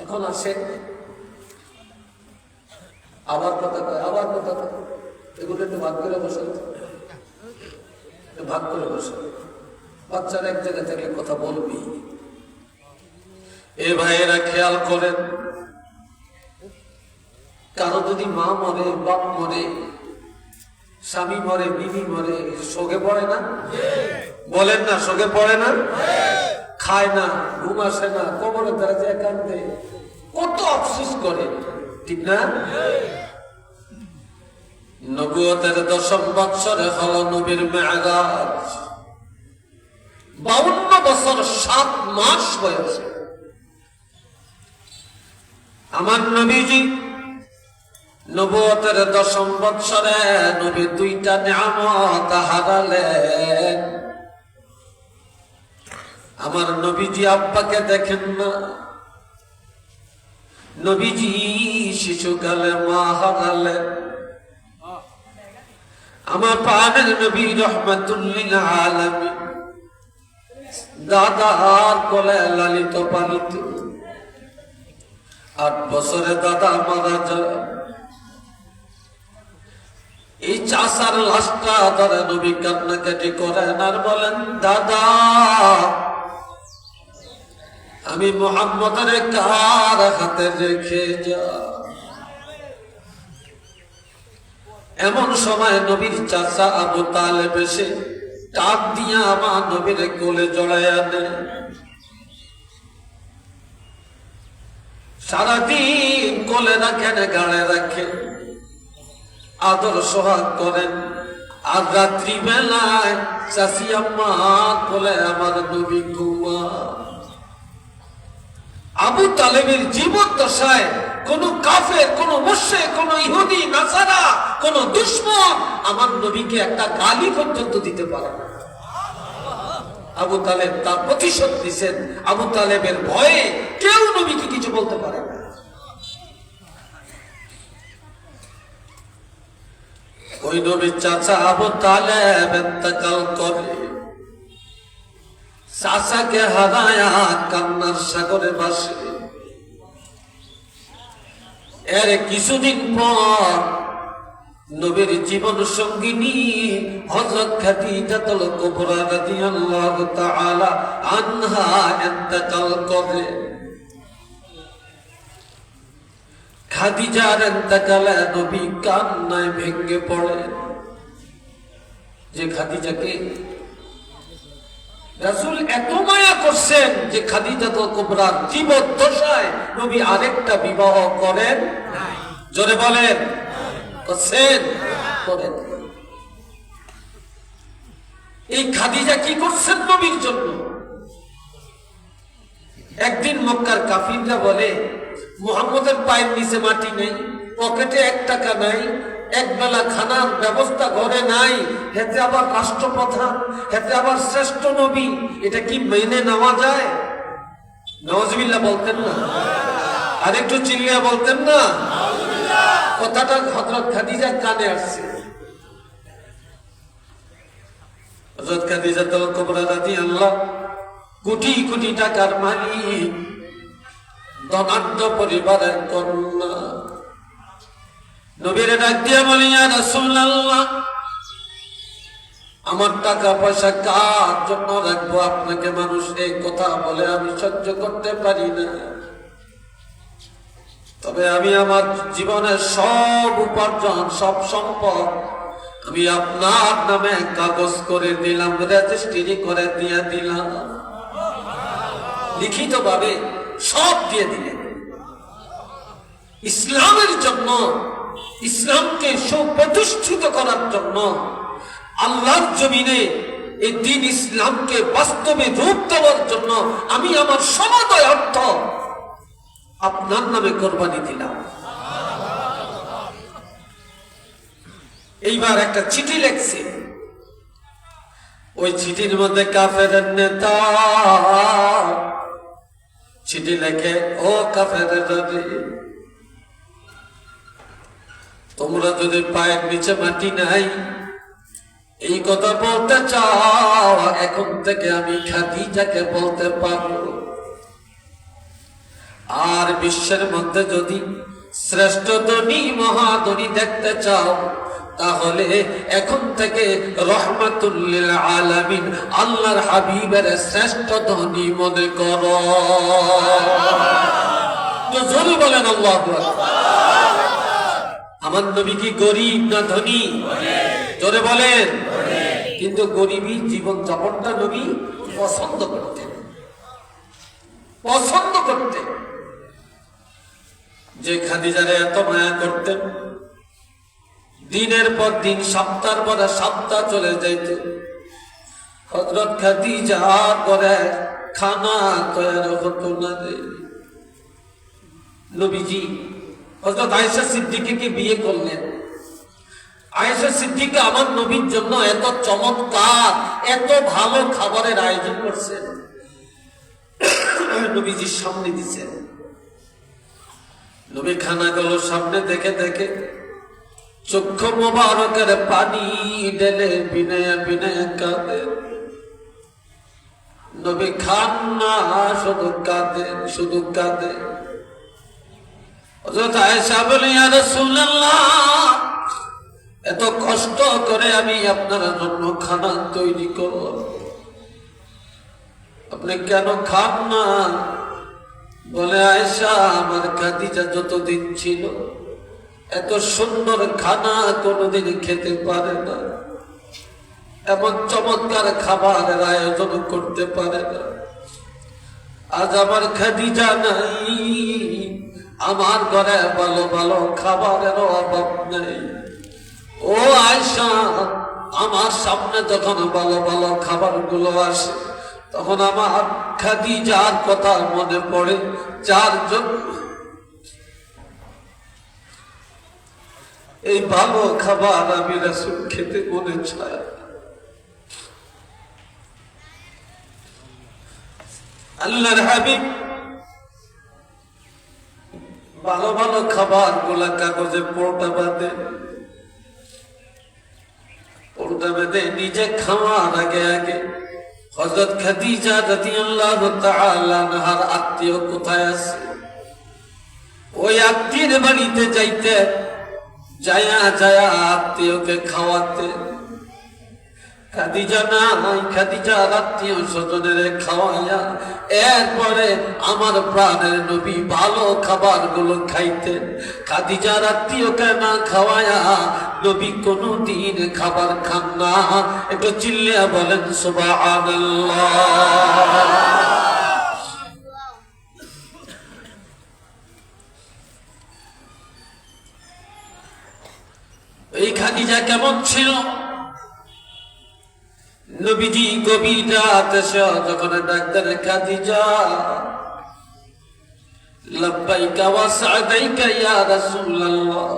এখন আসে আবার কথা কয়, আবার কথা কয়, এগুলো একটু ভাগ করে বসে, ভাগ করে বসে। বাচ্চারা এক জায়গায় থাকলে কথা বলবি। এ ভাইয়েরা খেয়াল করেন, কারো যদি মা মরে, বাপ মরে, স্বামী মরে, বিবি মরে, শোকে পড়ে না? বলেন না, শোকে পড়ে না? খায় না, ঘুম আসে না, কবরের দ্বারা যে কান্দে, কত আফসোস করে, ঠিক না? নবুয়তের 10ম বৎসরে হলো নবীর মেরাজ। 52 বছর 7 মাস বয়সে আমার নবীজি নবুয়তের 10ম বৎসরে নবী 2টা নিয়ামত হারালেন। আমার নবীজি আব্বাকে দেখেন না, নবীজি শিশুকালে মা হারালেন। আমার প্রাণের নবী রহমাতুল আলামিন দাদার কোলে লালিত পালিত। 8 বছরে দাদা মারা যায়। এই চাচার লাশটা ধরে নবী কান্নাকাটি করেন আর বলেন, দাদা আমি মুহাম্মদের কার হাতে রেখে যা। এমন সময় নবীর চাচা আবু তালেব এসে টাক দিয়ে আমার নবীর কোলে জড়াইয়া দেন। সারাদিন কোলে রাখেন, গাড়ে রাখেন, আদর সোহাগ করেন। আর রাত্রি বেলায় চাচি আম্মা কোলে আমার নবী ঘুমা। আবু তালেবের জীবন দশায় কোন কাফের, কোন মুশরিক, কোন ইহুদি, নাসারা, কোন দুশমন আমার নবীকে একটা গালি পর্যন্ত দিতে পারে না। আবু তালেব তার প্রতিশোধ দিয়েছেন। আবু তালেবের ভয়ে কেউ নবীকে কিছু বলতে পারে না। ওই নবীর চাচা আবু তালেব ইন্তেকাল করে, চাচাকে হারায়া কান্নার সাগরে ভাসে। এর কিছুদিন পর নবীর জীবন সঙ্গিনী হযরত খাদিজাতুল কুবরা রাদিয়াল্লাহু তাআলা আনহা ইন্তেকাল করে। খাদিজার ইন্তেকালে নবী কান্নায় ভেঙে পড়ে। যে খাদিজাকে রাসূল এত মায়া করছেন যে খাদিজাতুল কুবরার জীবদ্দশায় নবী আরেকটা বিবাহ করেন নাই। জোরে বলেন করছেন? করেন। এই খাদিজা কি করছেন নবীর জন্য? একদিন মক্কার কাফিররা বলে, মুহাম্মদের পায়ের নিচে মাটি নেই, পকেটে 1 টাকা নাই, একবেলা খানার ব্যবস্থা ঘরে নাই, হেতে আবার রাষ্ট্রপ্রধান, হেতে আবার শ্রেষ্ঠ নবী, এটা কি মেনে নেওয়া যায়? নাউজুবিল্লাহ বলতেন না? আর একটু চিল্লিয়া বলতেন না? কথাটা হযরত খাদিজার কানে আসছে। হযরত খাদিজাতুল কুবরা রাদিয়াল্লাহু কোটি কোটি টাকার মালিক, ধনাঢ্য পরিবারের কন্যা, নবীর ডাক দিয়ে বলি, ইয়া রাসূলুল্লাহ, আমার টাকা পয়সা কার জন্য রাখবো? আপনাকে মানুষ এই কথা বলে আমি সহ্য করতে পারি না। তবে আমি আমার জীবনের সব উপার্জন, সব সম্পদ আমি আপনার নামে কাগজ করে দিলাম, রেজিস্ট্রি করে দিয়ে দিলাম, লিখিত ভাবে সব দিয়ে দিলেন। ইসলামের জন্য, ইসলামকে সুপ্রতিষ্ঠিত করার জন্য, আল্লাহর জমিনে এই দ্বীন ইসলামকে বাস্তবে রূপ দেওয়ার জন্য আমি আমার সমুদয় অর্থ আপনার নামে কোরবানি দিলাম। এইবার একটা চিঠি লেখছে, ওই চিঠির মধ্যে কাফেরের নেতা চিঠি লেখে, ও কাফেরেরা, তোমরা যদি পায়ের নিচে মাটি নাই এই কথা বলতে চাও, এখন থেকে আমি খাদিজাকে বলতে পারবো। আর বিশ্বের মধ্যে যদি শ্রেষ্ঠ ধনী মহাধনী দেখতে চাও, তাহলে এখন থেকে রহমাতুল লিল আলামিন আল্লাহর হাবিবের শ্রেষ্ঠ ধনী মনে করো। তো জোরে বলেন আল্লাহু আকবার। আমার নবী কি গরিব না ধনী? জোরে বলেন। কিন্তু গরিবী জীবন যাপনটা নবী পছন্দ করতেন, পছন্দ করতেন। যে খাদিজারে এত মায়া করতেন, দিনের পর দিন, সপ্তাহের পর সপ্তাহ চলে যাইত, হযরত খাদিজার ঘরে খানা তৈরি হতো না। নবীজি হযরত আয়েশা সিদ্দিকাকে বিয়ে করলেন। আয়েশা সিদ্দিকা আমার নবীর জন্য এত চমৎকার, এত ভালো খাবারের আয়োজন করছেন, নবীজির সামনে দিচ্ছেন। নবী খানাগুলো সামনে দেখে দেখে চক্ষু মোবারকের পানি ঢেলে বিনয়ে বিনয়ে কাঁদেন। নবী খান না, শুধু কাঁদেন, শুধু কাঁদেন। হযরত আয়েশা বলে, ইয়া রাসূলুল্লাহ, এত কষ্ট করে আমি আপনার জন্য খানা তৈরি করলাম, আপনি কেন খান না? বলে, আয়েশা, আমার খাদিজা যতদিন ছিল এত সুন্দর খানা কোনোদিন খেতে পারে না, এমন চমৎকার খাবারের আয়োজন করতে পারে না। আজ আমার খাদিজা নাই, আমার ঘরে ভালো ভালো খাবারের অভাব নেই। ও আয়েশা, আমার সামনে যখন ভালো ভালো খাবার গুলো আসে, তখন আমার খাদিজার কথা মনে পড়ে, যার জন্য এই ভালো খাবার আমি রাসূল খেতে মনে চাই। আল্লাহর হাবিব ভালো ভালো খাবার গুলা কাগজে পোর্টা বাঁধে, ঘুমটা বেঁধে নিজে খাওয়ার আগে আগে হযরত খাদিজা রাদিয়াল্লাহু তাআলা আনহার আত্মীয় কোথায় আছে ওই আত্মীয়ের বাড়িতে যাইতে যায়া যায়া আত্মীয়কে খাওয়াতে খাদিজা নাই, খাদিজা আত্মীয় স্বজনের খাওয়াইয়া এরপরে আমার প্রাণের নবী ভালো খাবার গুলো খাইতেন। খাদিজার আত্মীয়কে না খাওয়াইয়া নবী কোনদিন খাবার খান না। একটু চিল্লিয়া বলেন সুবহানাল্লাহ। এই খাদিজা কেমন ছিল? নবীজি গভীর রাতে যখন ডাক্তার খাদিজা লাব্বাইকা ওয়া সাদাইকা ইয়া রাসূলুল্লাহ,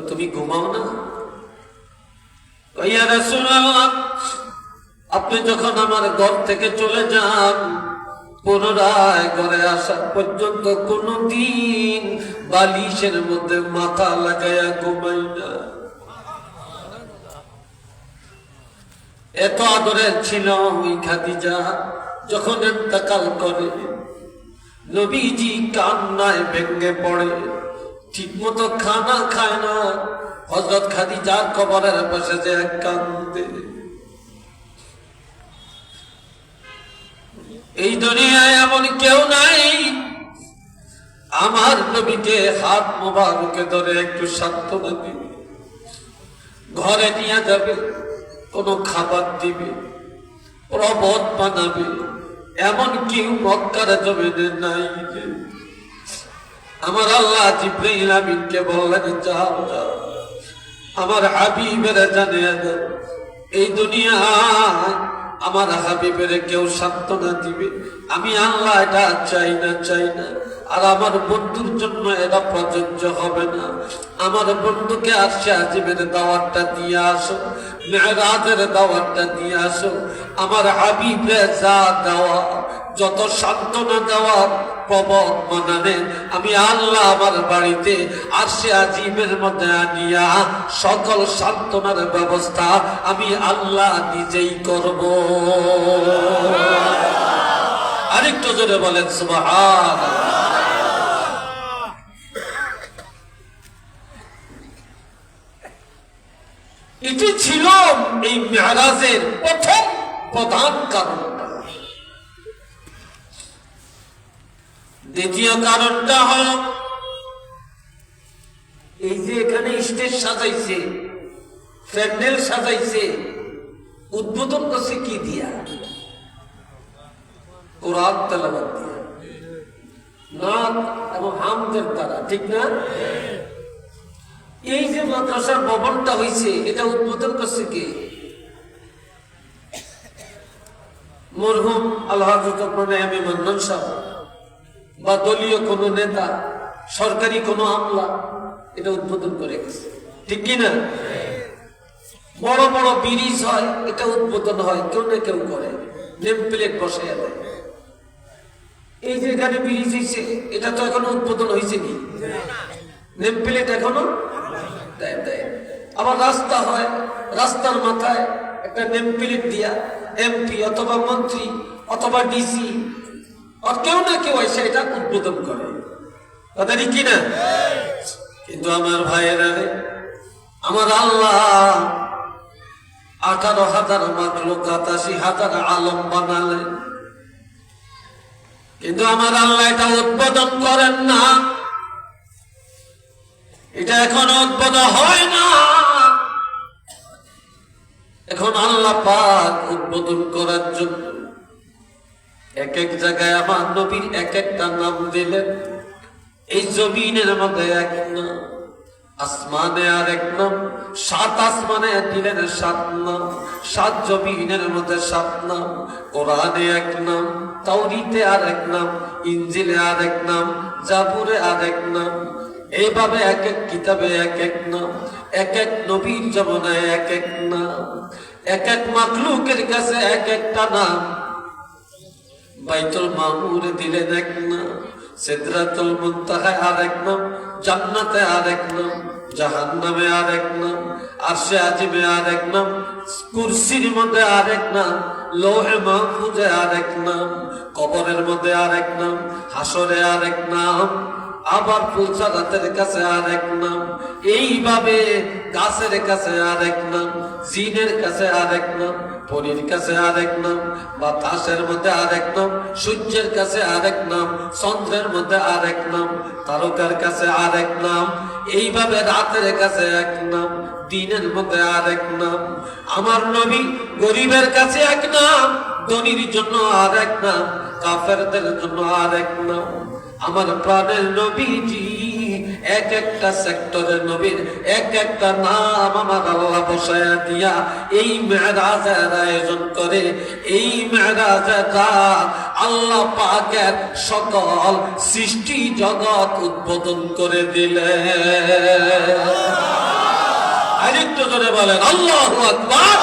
তুমি ঘুমাও না? ইয়া রাসূলুল্লাহ, আপনি যখন আমার ঘর থেকে চলে যান পুনরায় ঘরে আসা পর্যন্ত কোনদিন বালিশের মধ্যে মাথা লাগাইয়া ঘুমাই না। এত আদরের ছিল ওই খাদিজা। যখন ইন্তেকাল করে নবীজি কান্নায় ভেঙে পড়ে, ঠিক মতো খানা খায় না। হযরত খাদিজার কবরের পাশে যে কান্দে। এই দুনিয়ায় এমন কেউ নাই আমার নবীকে হাত মোবারকে ধরে একটু সান্ত্বনা দিবে, ঘরে নিয়ে যাবে, কোন খাবার দিবে, প্রবত বানাবে, এমন কেউ মক্কার জমিনে নাই। আমার আল্লাহ জিবরাইল আমিনকে বললেন, যাও যাও আমার হাবিবের জানিয়ে দাও এই দুনিয়ায় আমার হাবিবের কেউ সান্ত্বনা দিবে। আমি আল্লাহ এটা চাই না, চাই না। আর আমার বন্ধুর জন্য এটা প্রযোজ্য হবে না। আমার বন্ধুকে আরশে আজিমের দাওয়াতটা দিয়ে আসো, মেরাজের দাওয়াতটা দিয়ে আসো। আমার হাবিবে যা দেওয়া, যত সান্ত্বনা দেওয়া, প্রবত মানানে আমি আল্লাহ আমার বাড়িতে আরশে আজিমের মধ্যে আনিয়া সকল সান্ত্বনার ব্যবস্থা আমি আল্লাহ নিজেই করব। আরেকটু জোরে বলেন সুবহানাল্লাহ। এটি ছিল এই মেরাজের প্রথম প্রধান কারণ। দ্বিতীয় কারণটা হল এই যে এখানে স্টেজ সাজাইছে, প্যান্ডেল সাজাইছে, উদ্বোধন করছে কি দিয়া? কোরআন তেলাওয়াত দিয়া, নাত এবং হামদের দ্বারা, ঠিক না? এই যে মাদ্রাসার ভবনটা হয়েছে এটা উদ্বোধন করছে কে? মরহুম আলহাজ আমি মান্নান সাহেব বা দলীয় কোন নেতা, সরকারি কোন আমলা এটা উদ্বোধন করে গেছে, ঠিক কিনা? বড় বড় ব্রিজ হয়, এটা উদ্বোধন হয়, কেউ না কেউ করে, নেম প্লেট বসাইয়া দেয়। এই যে এখানে ব্রিজ হয়েছে এটা তো এখনো উদ্বোধন হয়েছে কি? নেম প্লেট এখনো দেয় দেয়। আবার রাস্তা হয়, রাস্তার মাথায় একটা নেম প্লেট দিয়া এমপি অথবা মন্ত্রী অথবা ডিসি আর কেউ না কেউ এসে এটা উদ্বোধন করে, কথা ঠিক কিনা? কিন্তু আমার ভাইয়েরা, আমার আল্লাহ 18,000 মাখলুকাত 80,000 আলম বানালেন, কিন্তু আমার আল্লাহ এটা উদ্বোধন করেন না। এটা এখন উদ্বোধন হয় না। এখন আল্লাহ পাক উদ্বোধন করার জন্য এক এক জায়গায় আমার নবীর এক একটা নাম দিলেন। এই জমিনের মধ্যে এক নাম, আসমানে আর এক নাম, 7 আসমানে দিলেন 7 নাম, 7 জমিনের মধ্যে 7 নাম, কোরআনে এক নাম, তাওরীতে আর এক নাম, ইনজিলে আর এক নাম, জাবুরে আর এক নাম। এইভাবে এক এক কিতাবে এক এক নাম, এক এক নবীর জমানায় এক এক নাম, এক এক মাখলুকের কাছে এক একটা নাম। বাইতুল মামুরে দিলেন এক নাম, সিদরাতুল মুনতাহায় আর এক নাম, জান্নাতে আর এক নাম, জাহান্নামে আরেক নাম, আরশে আজিমে আরেক নাম, কুরসির মধ্যে আরেক নাম, লৌহে মাহফুজে আরেক নাম, কবরের মধ্যে আরেক নাম, হাসরে আরেক নাম, আবার ফুলসারাতের কাছে আরেক নাম, এইভাবে গাছের কাছে আরেক নাম, জিনের কাছে আরেক নাম, পরীর কাছে আরেক নাম, বাতাসের মধ্যে আরেক নাম, সূর্যের কাছে আরেক নাম, চন্দ্রের মধ্যে আরেক নাম, তারকার কাছে আরেক নাম, এইভাবে রাতের কাছে এক নাম, দিনের মধ্যে আরেক নাম। আমার নবী গরিবের কাছে এক নাম, ধনীর জন্য আরেক নাম, কাফেরদের জন্য আরেক নাম। আমার প্রাণের নবীজি এক একটা সেক্টরের নবীর এক একটা নাম আমার আল্লাহ বসায়া দিয়া এই মেরাজের আয়োজন করে। এই মেরাজের রাত আল্লাহ পাকের সকল সৃষ্টি জগৎ উদ্বোধন করে দিলেন। আরেকটু জোরে বলেন আল্লাহু আকবার।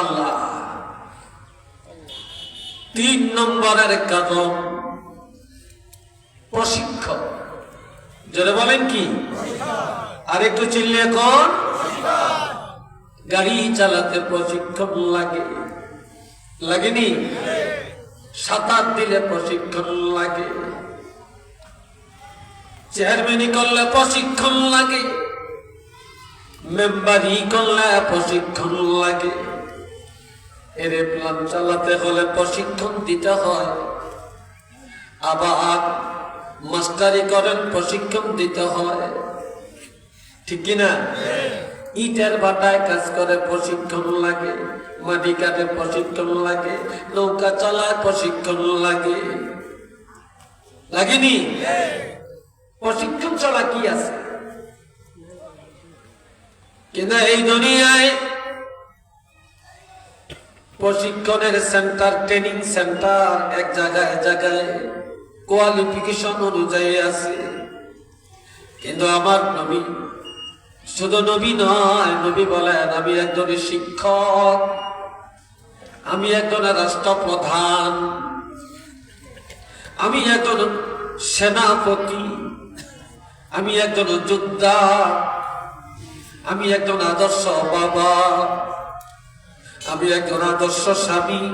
আল্লাহ 3 নম্বরের কারণ প্রশিক্ষণ। যারা বলেন কি আর একটু চিল্লে এখন, গাড়ি চালাতে প্রশিক্ষণ লাগে, লাগেনি? সাঁতার দিলে প্রশিক্ষণ লাগে, চেয়ারম্যানি করলে প্রশিক্ষণ লাগে, মেম্বারি করলে প্রশিক্ষণ লাগে, এরোপ্লেন চালাতে হলে প্রশিক্ষণ দিতে হয়, আবার মাস্টারি করেন প্রশিক্ষণ দিতে হয়, ঠিক কিনা? ইটের ভাটায় কাজ করে প্রশিক্ষণ লাগে, মাটি কাটে প্রশিক্ষণ লাগে, নৌকা চালায় প্রশিক্ষণ লাগে, লাগেনি? প্রশিক্ষণ ছাড়া কি আছে? কিন্তু এই দুনিয়ায় প্রশিক্ষণের সেন্টার, ট্রেনিং সেন্টার এক জায়গায় জায়গায় কোয়ালিফিকেশন অনুযায়ী আছে। কিন্তু আমার নবী শুধু নবী নয়, নবী বলেন আমি একজন শিক্ষক, আমি একজন রাষ্ট্রপ্রধান, আমি একজন সেনাপতি, আমি একজন যোদ্ধা, আমি একজন আদর্শ বাবা, আমি একজন আদর্শ স্বামী,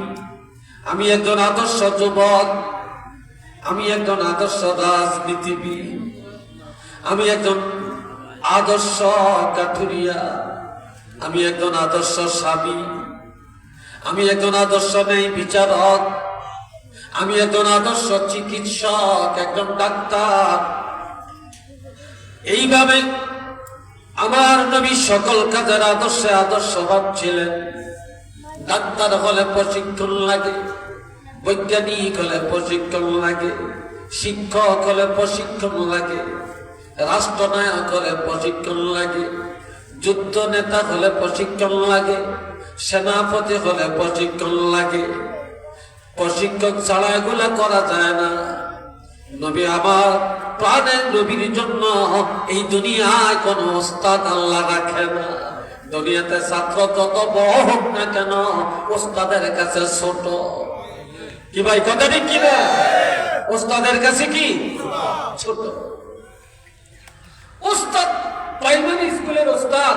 আমি একজন আদর্শ যুবক, আমি একজন আদর্শ রাজনীতিবিদ, আমি একজন আদর্শ কাঠুরিয়া, আমি একজন আদর্শ স্বামী, আমি একজন আদর্শ ন্যায় বিচারক, আমি একজন আদর্শ চিকিৎসক, একজন ডাক্তার। এইভাবে আমার নবী সকল কাজের আদর্শে আদর্শবান ছিলেন। ডাক্তার হলে প্রশিক্ষণ লাগে, বৈজ্ঞানিক হলে প্রশিক্ষণ লাগে, শিক্ষক হলে প্রশিক্ষণ লাগে, রাষ্ট্রনায়ক হলে প্রশিক্ষণ লাগে, যুদ্ধ নেতা হলে প্রশিক্ষণ লাগে, সেনাপতি হলে প্রশিক্ষণ লাগে। প্রশিক্ষণ ছাড়া এগুলা করা যায় না। নবী আমার প্রাণের নবীর জন্য এই দুনিয়ায় কোন ওস্তাদ আল্লাহ রাখে না। দুনিয়াতে ছাত্র যত বড় হোক না কেন, ওস্তাদের কাছে ছোট। কি ভাই কথা ঠিক কিনা? ওস্তাদের কাছে কি ছোট। ওস্তাদ প্রাইমারি স্কুলের ওস্তাদ,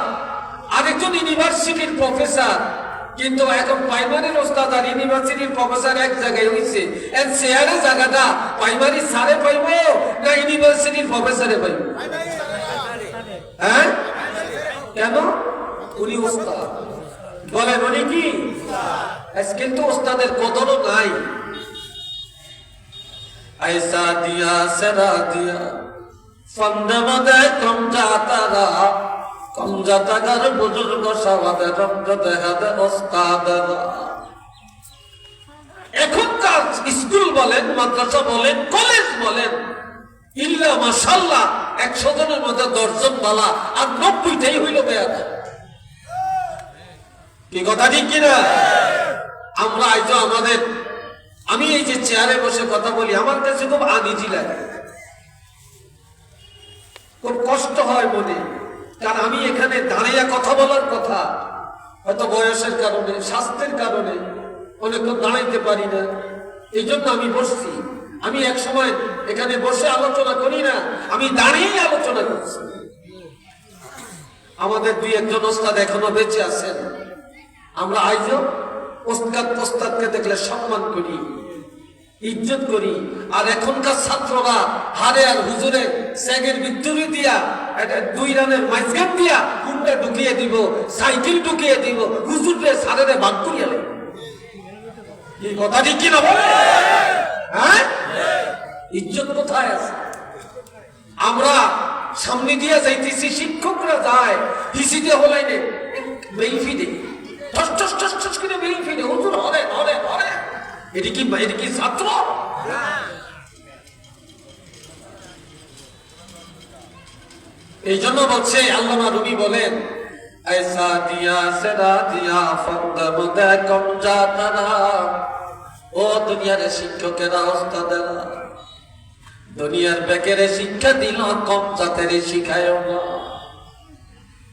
আরেকজন ইউনিভার্সিটির প্রফেসর, কিন্তু এখন প্রাইমারির ওস্তাদ আর ইউনিভার্সিটির প্রফেসর এক জায়গায় হয়েছে। এর শেয়ারের জায়গাটা প্রাইমারি স্যারে পাইব না ইউনিভার্সিটির প্রফেসরে পাইব? হ্যাঁ, কেন? উনি ওস্তাদ বলেন, উনি কি? কিন্তু ওস্তাদের কদরও নাই। ऐसा दिया सरा दिया फंदे दे कम जाता रहा कम जाता कर बुजुर्ग सवादे रंग देहादे ওস্তাদরা। এখনকার স্কুল বলেন, মাদ্রাসা বলেন, কলেজ বলেন, ইল্লা মাশাআল্লাহ 100 জনের মধ্যে 10 জন বালা আর 90টাই হইল বেয়াদব। কি কথা ঠিক কিনা? আমরা আজ আমাদের, আমি এই যে চেয়ারে বসে কথা বলি, আমার কাছে খুব আনইজি লাগে, খুব কষ্ট হয় মনে। কারণ আমি এখানে দাঁড়িয়ে কথা বলার কথা, হয়তো বয়সের কারণে, স্বাস্থ্যের কারণে অনেকক্ষণ দাঁড়াইতে পারি না, এই জন্য আমি বসছি। আমি এক সময় এখানে বসে আলোচনা করি না, আমি দাঁড়িয়ে আলোচনা করছি। আমাদের দুই একজন ওস্তাদ এখনো বেঁচে আছেন, আমরা আজও ওস্তাদকে দেখলে সম্মান করি, ইজ্জত করি। আর এখনকার ছাত্ররা হারে আর হুজুরে স্যাগের বিদ্যুৎ দিয়া, এটা 2 রানের মাইজগান দিয়া কুন্ডা ঢুকিয়ে দিব, সাইকেল ঢুকিয়ে দিব, হুজুরে সারেরে বাদ করিয়া লে। এই কথা ঠিক কিনা বলে? হ্যাঁ, ইজ্জত কোথায় আছে? আমরা সামনে দিয়ে যাইতেছি, শিক্ষকরা যায় হিসিতে হলাই নে বেইফিদে ঠস ঠস ঠস ঠস করে বেইফিদে, হুজুর হরে হরে হরে। এটি কি ছাত্র? এই জন্য বলছে আল্লামা রুমি বলেন, ऐसा दिया सदा दिया फंदम दे कम जाता रहा। ও দুনিয়ার শিক্ষকেরা, ওস্তাদেরা, দুনিয়ার বেকেরে শিক্ষা দিল, কম জাতের শিখায় না।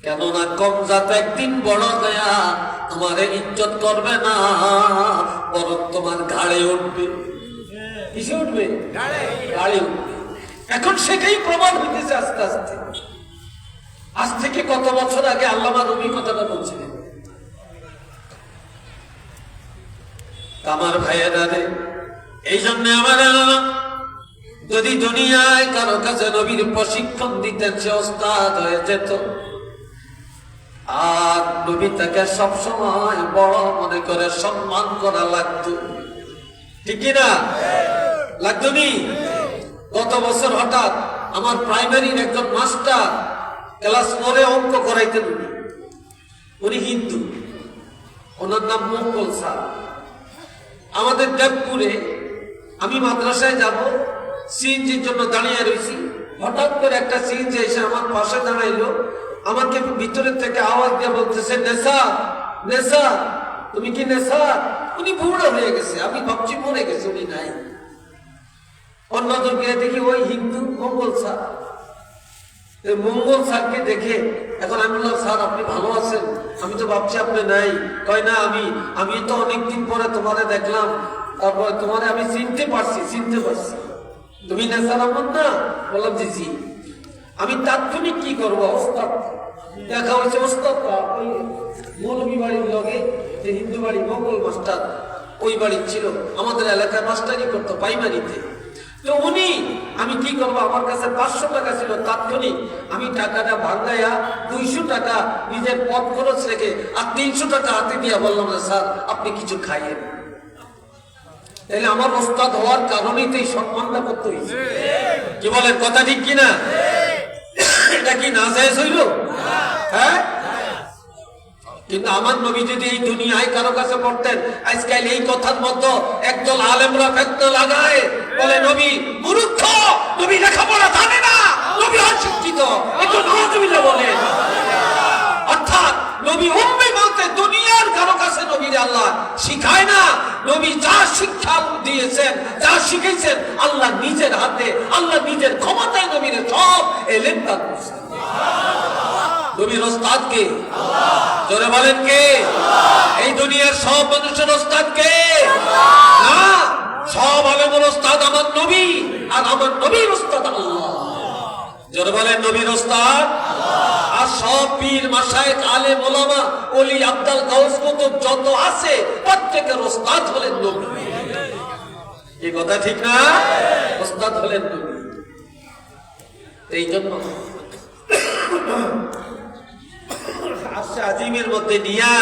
কেননা কম জাত একদিন বড় হইয়া তোমার ইজ্জত করবে না, বরং তোমার ঘাড়ে উঠবে। কিসে উঠবে? ঘাড়ে উঠবে। এখন সেটাই প্রমাণ হইতেছে আস্তে আস্তে। আজ থেকে কত বছর আগে আল্লামা রুমি কথাটা বলছিলেন। আমার ভাইয়েরা রে, এই জন্য আমার যদি দুনিয়ায় কারো কাছে নবীর প্রশিক্ষণ দিতেন, সে ওস্তাদ হয়ে যেত। আর নবী তাকে সবসময় বড় মনে করে সম্মান করা লাগতো, ঠিক না? লাগতো নি? গত বছর হঠাৎ আমার প্রাইমারির একজন মাস্টার ক্লাস 4 অঙ্ক করাইতেন। উনি হিন্দু, ওনার নাম মঙ্গল স্যার। আমাদের দেবপুরে আমি মাদ্রাসায় যাব, সিএনজির জন্য দাঁড়িয়ে রয়েছি। হঠাৎ করে একটা সিএনজি এসে আমার পাশে দাঁড়াইলো। আমাকে ভিতরের থেকে আওয়াজ দিয়ে বলতেছে, নেশা নেশা, তুমি কি নেশা? উনি বুড়ো হয়ে গেছে, আমি ভাবছি মরে গেছে, উনি নাই। অন্যজনকে দেখি ওই হিন্দু মঙ্গল স্যার। মঙ্গল স্যারকে দেখে এখন আমি বললাম, স্যার আপনি ভালো আছেন? আমি তো ভাবছি আপনি নাই। কয় না, আমি তো অনেকদিন পরে তোমারে দেখলাম, তারপরে তোমারে আমি চিনতে পারছি। তুমি নেশার আমল না? বললাম জি জি। আমি তাৎক্ষণিক কি করবো, ওস্তাদ দেখা হয়েছে। ওস্তাদ ওই মৌলবী বাড়ির লগে যে হিন্দু বাড়ি মঙ্গল মাস্টার, ওই বাড়ির ছিল, আমাদের এলাকার মাস্টারই করতো প্রাইমারিতে। তো উনি, আমি কি করবো, আমার কাছে 500 টাকা ছিল তাৎক্ষণিক। আমি টাকাটা ভাঙাইয়া 200 টাকা নিজের পথ খরচ রেখে আর 300 টাকা হাতে দিয়া বললাম, না স্যার আপনি কিছু খাইয়েন। তাহলে আমার ওস্তাদ হওয়ার কারণেই তো এই সম্মানটা করতে হয়েছে। কি বলেন, কথা ঠিক কিনা? এটা কি নাজায়েজ হইল? হ্যাঁ। কিন্তু আমার নবী যদি এই দুনিয়ায় কারো কাছে পড়তেন, আজকাল এই কথার মধ্যে একদল আলেমরা ফেতনা লাগায়, বলে নবী মূর্খ, নবী লেখাপড়া জানে না, নবী অশিক্ষিত, একটু নাউজুবিল্লাহ বলেন। অর্থাৎ নবী উম্মি বলতে দুনিয়ার কারো কাছে নবীর আল্লাহ শিখায় না। নবী যা শিক্ষা দিয়েছেন, যা শিখেছেন, আল্লাহ নিজের হাতে, আল্লাহ নিজের ক্ষমতায় নবীর সব এলেম দান করেছেন। নবীর ওস্তাদ কে? জোরে বলেন কে? এই দুনিয়ার সব মানুষের ওস্তাদ কে? না, সব আলেমের ওস্তাদ আমার নবী, আর আমার নবীর ওস্তাদ আল্লাহ। জোরে বলেন নবীর ওস্তাদ। আর সব পীর মাশায়েখ আলেম ওলামা ওলি আব্দুল গাউস কুতুব যত আছে, প্রত্যেকের ওস্তাদ হলেন নবী। এই কথা ঠিক না? ওস্তাদ হলেন নবী। এই জন্য আরশে আজিমের মধ্যে নিয়া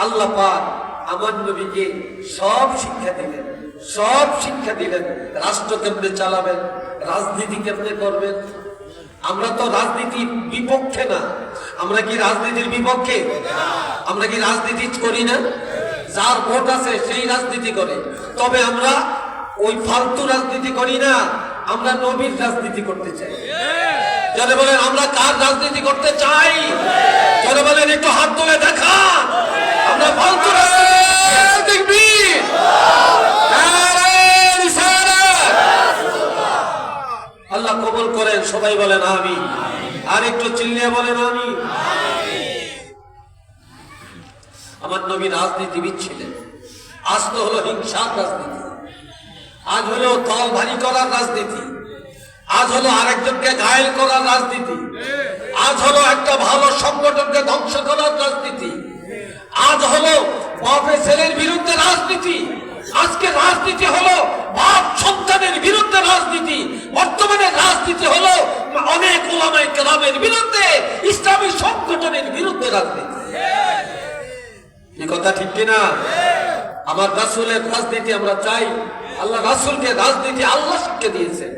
আল্লাহ পাক আমার নবীকে সব শিক্ষা দিলেন। রাষ্ট্র কেমনে চালাবেন, রাজনীতি কেমনে করবেন। আমরা তো রাজনীতির বিপক্ষে না। আমরা কি রাজনীতির বিপক্ষে? আমরা কি রাজনীতি করি না? যার ভোট আছে সেই রাজনীতি করে। তবে আমরা ওই ফালতু রাজনীতি করি না, আমরা নবীর রাজনীতি করতে চাই। যারা বলেন আমরা কার রাজনীতি করতে চাই, যারা বলেন একটু হাত তুলে দেখা। আমরা ফালতু রাজনীতি, আল্লাহ কবুল করেন। সবাই বলেন আমিন। আর একটু চিল্লিয়ে বলেন আমিন। আমার নবী রাজনীতিবিদ ছিলেন। আজ তো হলো হিংসার রাজনীতি, আজ হলো দল ভারী করার রাজনীতি, আজ হলো আরেকজনকে ঘায়েল করার রাজনীতি, আজ হলো একটা ভালো সংগঠনকে ধ্বংস করার রাজনীতি, আজ হলো বাপে ছেলের বিরুদ্ধে রাজনীতি, আজকে রাজনীতি হলো বাপ সন্তানের বিরুদ্ধে রাজনীতি, বর্তমানে রাজনীতি হলো অনেক উলামায়ে কেরামের বিরুদ্ধে, ইসলামী সংগঠনের বিরুদ্ধে রাজনীতি। এই কথা ঠিক কিনা? আমার রাসূলের রাজনীতি আমরা চাই। আল্লাহ রাসূলকে রাজনীতি আল্লাহ শিক্ষা দিয়েছেন।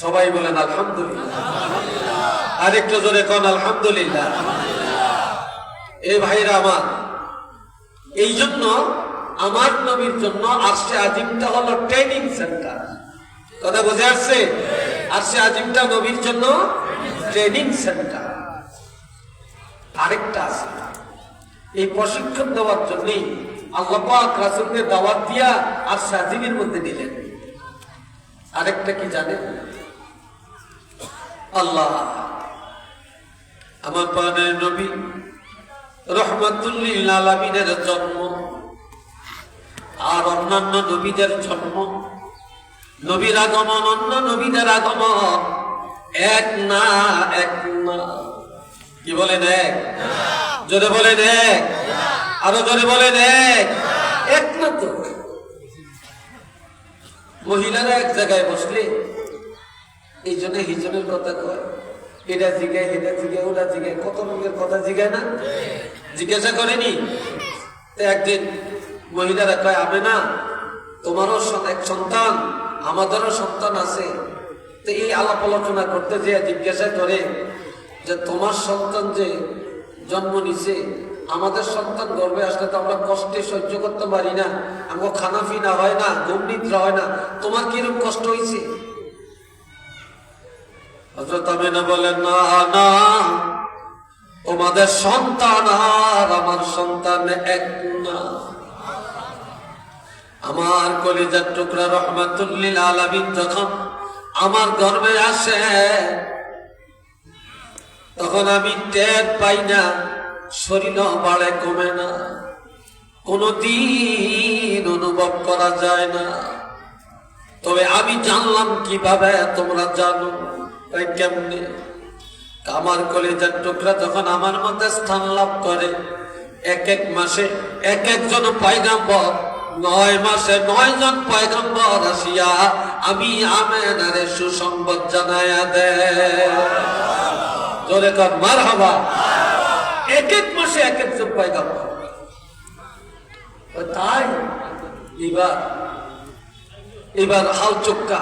সবাই বলেন আলহামদুলিল্লাহ। আরেকটু জোরে কোন আলহামদুলিল্লাহ। এই ভাইরা আমার, এই জন্য আমার নবীর জন্য আরশে আজিমটা হলো ট্রেনিং সেন্টার। কথা বুঝে আসছে? আরশে আজিমটা নবীর জন্য ট্রেনিং সেন্টার। আরেকটা আছে, এই প্রশিক্ষণ দেওয়ার জন্যই আল্লাহ পাক রাসূলকে দাওয়াত দিয়া আরশে আজিমের মধ্যে দিলেন। আরেকটা কি জানেন? আল্লাহ আমার প্রাণের নবী রহমাতুল লিল আলামিনের জন্ম আর অন্যান্য নবীদের জন্ম, নবীর আগমন অন্য নবীদের আগমন এক না, এক না। কি বলেন এক? জোরে বলেন এক, আরো জোরে বলেন এক। এক না তো। মহিলারা এক জায়গায় বসলে এই জন্য হিজনের কথা কয়, এটা জিগায়, এটা জিগায়, ওটা জিগায়, কত লোকের কথা জিগায় না? জিজ্ঞাসা করেনি? একদিন মহিলারা কয়, আমি না তোমারও এক সন্তান, আমাদেরও সন্তান আছে। তো এই আলাপ আলোচনা করতে যে জিজ্ঞাসা করে যে তোমার সন্তান যে জন্ম নিছে, আমাদের সন্তান গর্ভে আসলে তো আমরা কষ্টে সহ্য করতে পারি না, আমাকে খানা পিনা হয় না, ঘুম নিদ্রা হয় না, তোমার কিরকম কষ্ট হয়েছে? হযরত আমিনা বলেন, না না, তোমাদের সন্তান আর আমার সন্তান এক না। আমার কলিজার টুকরা রহমাতুল লিল আলামিন যখন আমার গর্ভে আসে, তখন আমি টের পাই না, শরীর বাড়ে কমে না, কোনদিন অনুভব করা যায় না। তবে আমি জানলাম কিভাবে? তোমরা জানো কেমনে? আমার কলিজার টুকরা যখন আমার মধ্যে স্থান লাভ করে, এক এক মাসে এক একজন পয়গম্বর, 9 মাসে 9 জন পয়গম্বর আসিয়া আমি আমেনারে সুসংবাদ জানায়া দেয়। জোরে কর মারহাবা। এক এক মাসে এক একজন পয়গম্বর। তাই এবার হাল চুক্কা,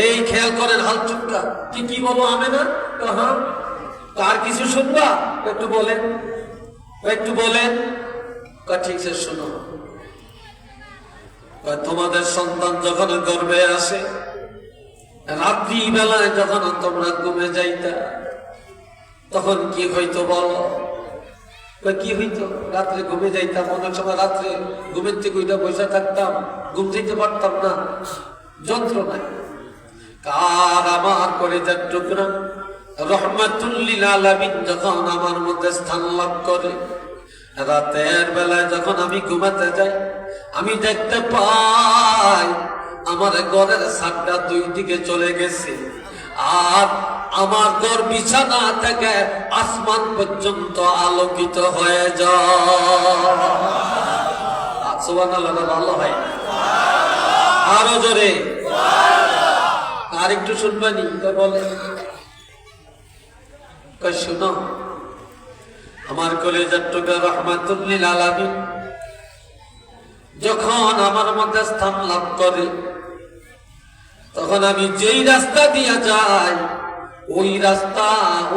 এই খেয়াল করেন হাল চুক্কা কি কি বলো আমেনা? হ্যাঁ, তার কিছু শুনবা? একটু বলেন, একটু বলেন। ঠিক আছে, শোনো। তোমাদের সন্তান যখন গর্ভে আসে, রাত্রি বেলায় যখন তোমরা ঘুমে যাইতা, তখন কি হইতো বলো? কি হইতো? রাত্রে ঘুমে যাইতাম, অনেক সময় রাত্রে ঘুমের থেকে ওইটা বসে থাকতাম, ঘুম যেতে পারতাম না, যন্ত্রণায়। কার আমার কলিজার টুকরা রহমাতুল লিল আলামিন যখন আমার মধ্যে স্থান লাভ করে, রাতের বেলায় যখন আমি ঘুমাতে যাই, আমি দেখতে পাই আমার ঘরের ছাদটা 2 দিকে চলে গেছে, আর আমার ঘর বিছানা থেকে আসমান পর্যন্ত আলোকিত হয়ে যায়। সুবহানাল্লাহ, ভালো হয় না? আরো জোরে, আর একটু শুনবানি? বলে শুনো, আমার কলিজার টুকরা রহমাতুল লিল আলামিন যখন আমার মধ্যে স্থান লাভ করে, তখন আমি যেই রাস্তা দিয়ে যাই, ওই রাস্তা,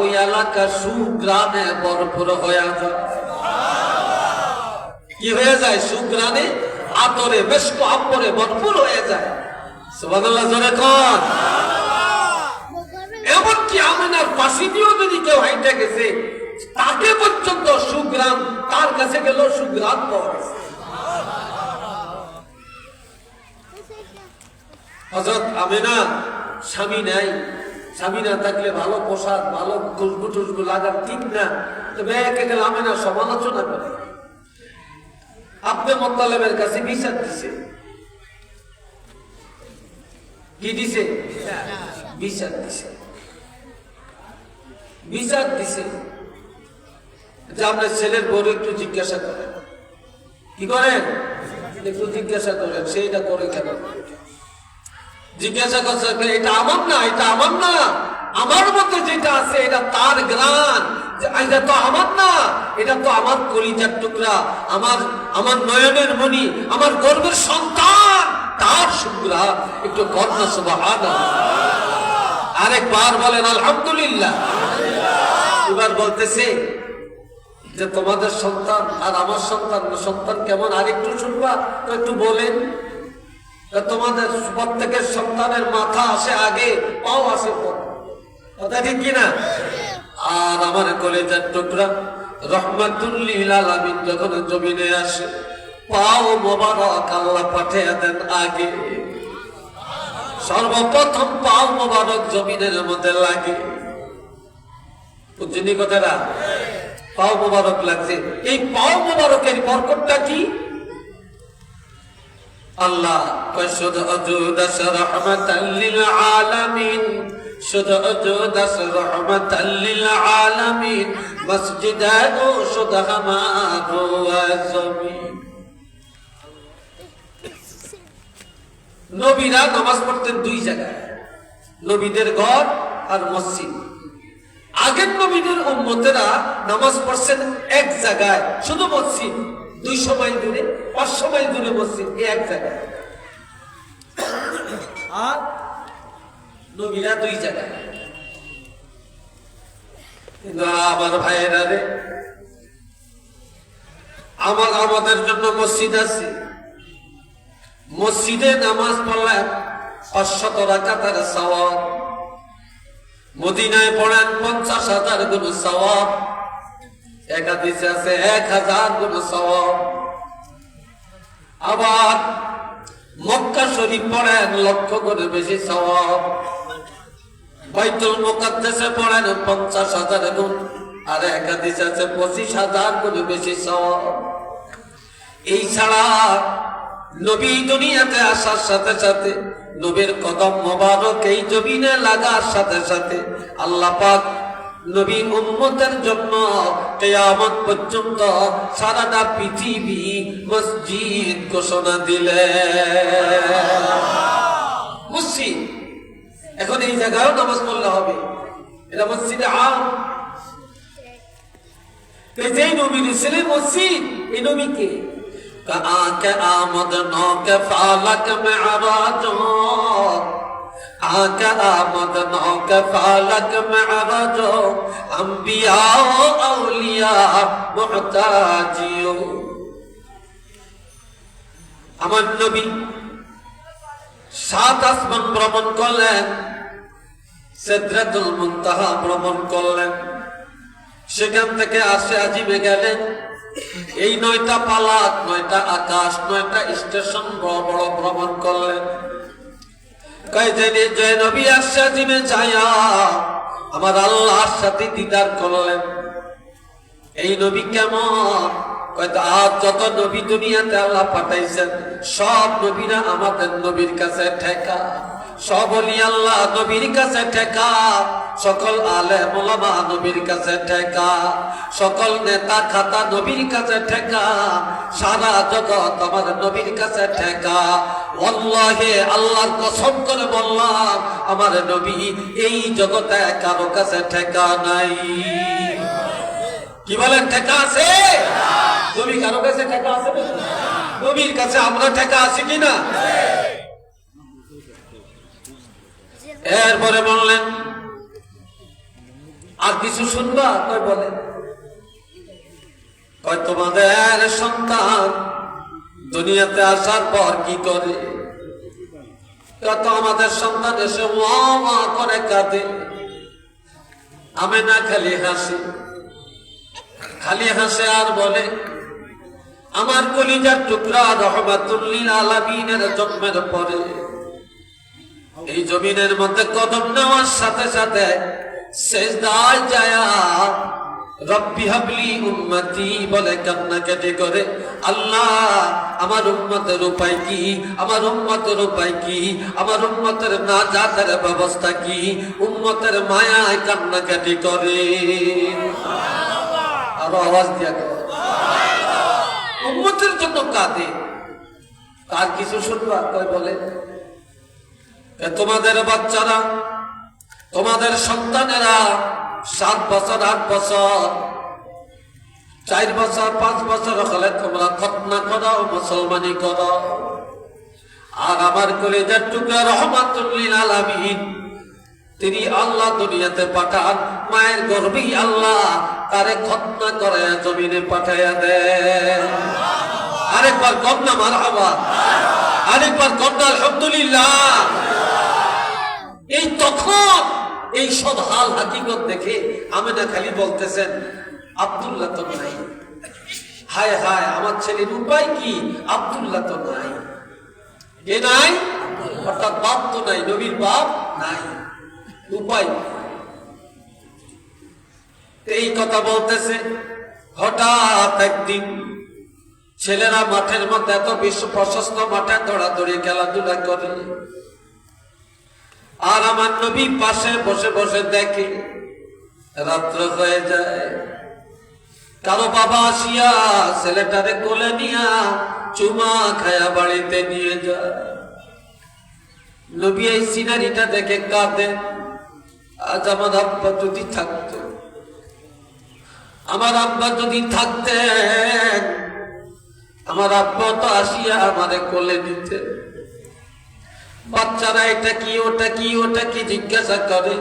ওই এলাকা সুগ্রামে ভরপুর হয়ে যায়। কি হয়ে যায়? সুগ্রামে, আতরে, মেশক আম্বরে ভরপুর হয়ে যায়। সুবহানাল্লাহ, জোরে কোন। এমনকি আমেনার পাশে দিয়েও যদি কেউ হাইটা গেছে, তাকে পর্যন্ত সুগ্রাম, তার কাছে গেল সুগ্রাম পাওয়া গেছে। হযরত আমেনা স্বামী নাই, স্বামী না থাকলে ভালো পোশাক, ভালো খুশবু টুসবু লাগার ঠিক না, তবে একে গেলে আমেনা সমালোচনা করে। আব্দুল মুত্তালিবের কাছে বিচার দিছে। কি দিছে? বিচার দিছে। বিচার দিছে যে আপনার ছেলের বড় একটু জিজ্ঞাসা করেন। কি করেন? একটু জিজ্ঞাসা করেন সে এটা করে কেন। জিজ্ঞাসা করছে এটা আমার না, এটা আমার না, আমার মধ্যে যেটা আছে এটা তার গ্রাণ, এটা তো আমার না, এটা তো আমার কলিজার টুকরা, আমার নয়নের মণি, আমার গর্বের সন্তান, তার সুগ্রাণ। একটু কর্ণ সুবহানাল্লাহ। আরেকবার বলেন আলহামদুলিল্লাহ। এবার বলতেছে যে তোমাদের সন্তান আর আমার সন্তান কেমন আরেকটু শুনবা তো একটু বলেন। তোমাদের প্রত্যেকের সন্তানের মাথা আসে আগে, পাও আসে পরে, কথা ঠিক কিনা? আর আমার কলেজার টুকরা রহমাতুল লিল আলামিন যখন জমিনে আসে, পাও মোবারক আল্লাহ পাঠিয়ে দেন আগে। সর্বপ্রথম পাও মোবারক জমিনের মধ্যে লাগে। বুঝছেন কথাটা? পাও মোবারক লাগছে। এই পাও মোবারকের বরকতটা কি? আল্লাহ কয় শুধু আজুদাস রাহমাতাল লিল আলামিন, শুধু আজুদাস রাহমাতাল লিল আলামিন, মসজিদানু শুধু হামারু আযমিন। নবীরা নামাজ পড়তেন দুই জায়গায়, নবীদের ঘর আর মসজিদ। আগের নবীদের উম্মতেরা নামাজ পড়ছেন এক জায়গায়, শুধু মসজিদ, 200 মাইল দূরে, 500 মাইল দূরে মসজিদ, এক জায়গায়। আর নবীরা দুই জায়গায়। কিন্তু আমার ভাইয়েরা রে, আমাদের জন্য মসজিদ আছে। মসজিদে নামাজ পড়লে 500 রাকাতের সওয়াব, মদিনায় পড়েন 50,000 গুণ সওয়াব, এক হাদিসে আছে 1000 গুণ সওয়াব। আবার মক্কা শরীফ পড়েন 1,00,000 গুণ বেশি সওয়াব, বাইতুল মুকাদ্দাসে পড়েন 50,000 গুণ, আর এক হাদিসে আছে 25,000 গুণ বেশি সওয়াব। এই ছাড়া নবী দুনিয়াতে আসার সাথে সাথে, নবীর কদম মোবারক এই জমিনে লাগার সাথে সাথে আল্লাহ পাক নবী উম্মতের জন্য কিয়ামত পর্যন্ত সারাটা পৃথিবী মসজিদ ঘোষণা দিলেন। মসজিদ এখন এই জায়গায়ও নামাজ পড়লে হবে, এটা মসজিদে আম। যেই নবীর ছেলে মসজিদ, এই নবীকে आके आमदनों के फालक में आवाजो, आके आमदनों के फालक में आवाजो, अंबिया औलिया मुहताजियो। আমার নবী 7 আসমান ভ্রমণ করলেন, সিদরাতুল মুনতাহা ভ্রমণ করলেন, সেখান থেকে আসে আজিমে গেলেন। এই 9টা পালাত, 9টা আকাশ, 9টা স্টেশন বড় বড় ভ্রমণ করলেন। যে নবী আসছে আজিমে যায়া আমার আল্লাহর সাথে দিদার করলেন। এই নবী কেমন? আজ যত নবী দুনিয়াতে আল্লাহ পাঠাইছেন, সব নবীরা আমাদের নবীর কাছে ঠেকা, সব ওলি আল্লাহ নবীর কাছে ঠেকা, সকল আলেম ওলামা নবীর কাছে ঠেকা, সকল নেতা খাতা নবীর কাছে ঠেকা, সারা জগৎ আমার নবীর কাছে ঠেকা। আল্লাহে আল্লাহর কসম করে বললাম, আমার নবী এই জগতে কারো কাছে ঠেকা নাই। কি বলেন? ঠেকা আছে? নবী কারো কাছে ঠেকা আছে? নবীর কাছে আমরা ঠেকা আছি কিনা? এরপরে বললেন আর কিছু শুনবা? কয় বলেন। কয় তোমাদের সন্তান দুনিয়াতে আসার পর কি করে? কত আমাদের সন্তান এসে ওয়া করে কাঁদে, আমি না খালি হাসি, খালি হাসে আর বলে আমার কলিজার টুকরা রহমাতুল লিল আলামিনের জন্মের পরে এই জমিনের মধ্যে কদম নেওয়ার সাথে সাথে সেজদায় যায় রব্বি হাবলি উম্মতি বলে কান্নাকাটি করে আল্লাহ আমার উম্মতের উপায় কি, আমার উম্মতের উপায় কি, আমার উম্মতের নাজাতের ব্যবস্থা কি? উম্মতের মায়ায় কান্নাকাটি করে। আরো আওয়াজ দিয়া কর, উম্মতের জন্য কাঁদে। তার কিছু শুনবা? কয় বলে তোমাদের বাচ্চারা, তোমাদের সন্তানেরা 7 বছর 8 বছর 4 বছর 5 বছর হলে তোমরা খতনা করো, মুসলমানি করো। আর আমার কলিজার টুকরা রহমাতুল লিল আলামিন, তিনি আল্লাহ দুনিয়াতে পাঠান, মায়ের গর্ভেই আল্লাহ তারে খতনা করে জমিনে পাঠাইয়া দেন। আরেকবার কন্যা মারহাবা, আরেকবার কন্যা আলহামদুলিল্লাহ। এই তখন এই সব হাল হাকিকত দেখে আমেনা খালি বলতেছেন আব্দুল্লাহ তো নাই, হায় হায় আমার ছেলের উপায় কি? আব্দুল্লাহ তো নাই, এ নাই, অর্থাৎ বাপ তো নাই, নবীর বাপ নাই, উপায়। এই কথা বলতেছে, হঠাৎ একদিন ছেলেরা মাঠের মধ্যে, এত বিশ্ব প্রশস্ত মাঠে দৌড়াদৌড়ি খেলাধুলা করে, আর আমার নবী পাশে বসে বসে দেখে রাত্র হয়ে যায়। কারো বাবা আসিয়া ছেলেটারে কোলে নিয়া চুমা খায়া বাড়িতে নিয়ে যায়। নবী এই সিনারিটা দেখে কাঁদে, আজ আমার আব্বা যদি থাকতো, আমার আব্বা যদি থাকতেন, আমার আব্বা তো আসিয়া আমারে কোলে নিতে। বাচ্চারা এটা কি, ওটা কি, ওটা কি জিজ্ঞাসা করে,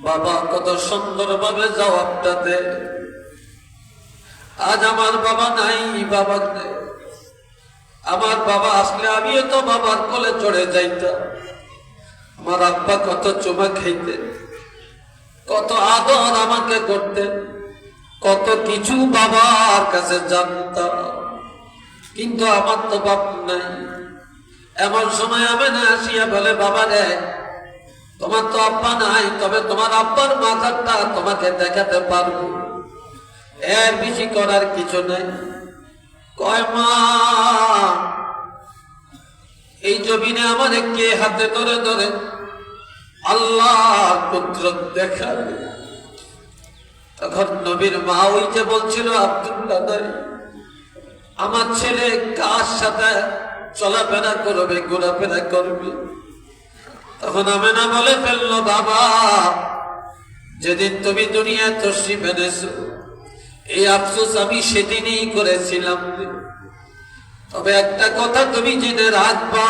বাবা কত সুন্দর ভাবে জবাবটা দেয়। আজ আমার বাবা নাই, বাবা নেই। আমার বাবা আসলে আমিও তো বাবার কোলে চড়ে যাইতাম। আমার আব্বা কত চুমা খাইতেন, কত আদর আমাকে করতেন, কত কিছু বাবার কাছে জানতাম, কিন্তু আমার তো বাপ নাই। এমন সময় আমি না আসিয়া বলে, বাবা রে তোমার তো আব্বা নাই, তবে তোমার আব্বার মাথাটা তোমাকে দেখাতে পারবো, এর বেশি করার কিছু নাই। কয় মা এই জমিনে আমাদের কে হাতে ধরে ধরে আল্লাহর কুদরত দেখাবে? তখন নবীর মা ওই যে বলছিল আব্দুল্লাহ নাই, আমার ছেলে কার সাথে চলাফেরা করবে, ঘোরাফেরা করবে? তখন আমেনা বলে ফেললো, বাবা যেদিন তুমি দুনিয়ায় তশরিফ এনেছো, এই আফসোস আমি সেদিনই করেছিলাম। তবে একটা কথা তুমি জেনে রাখবা,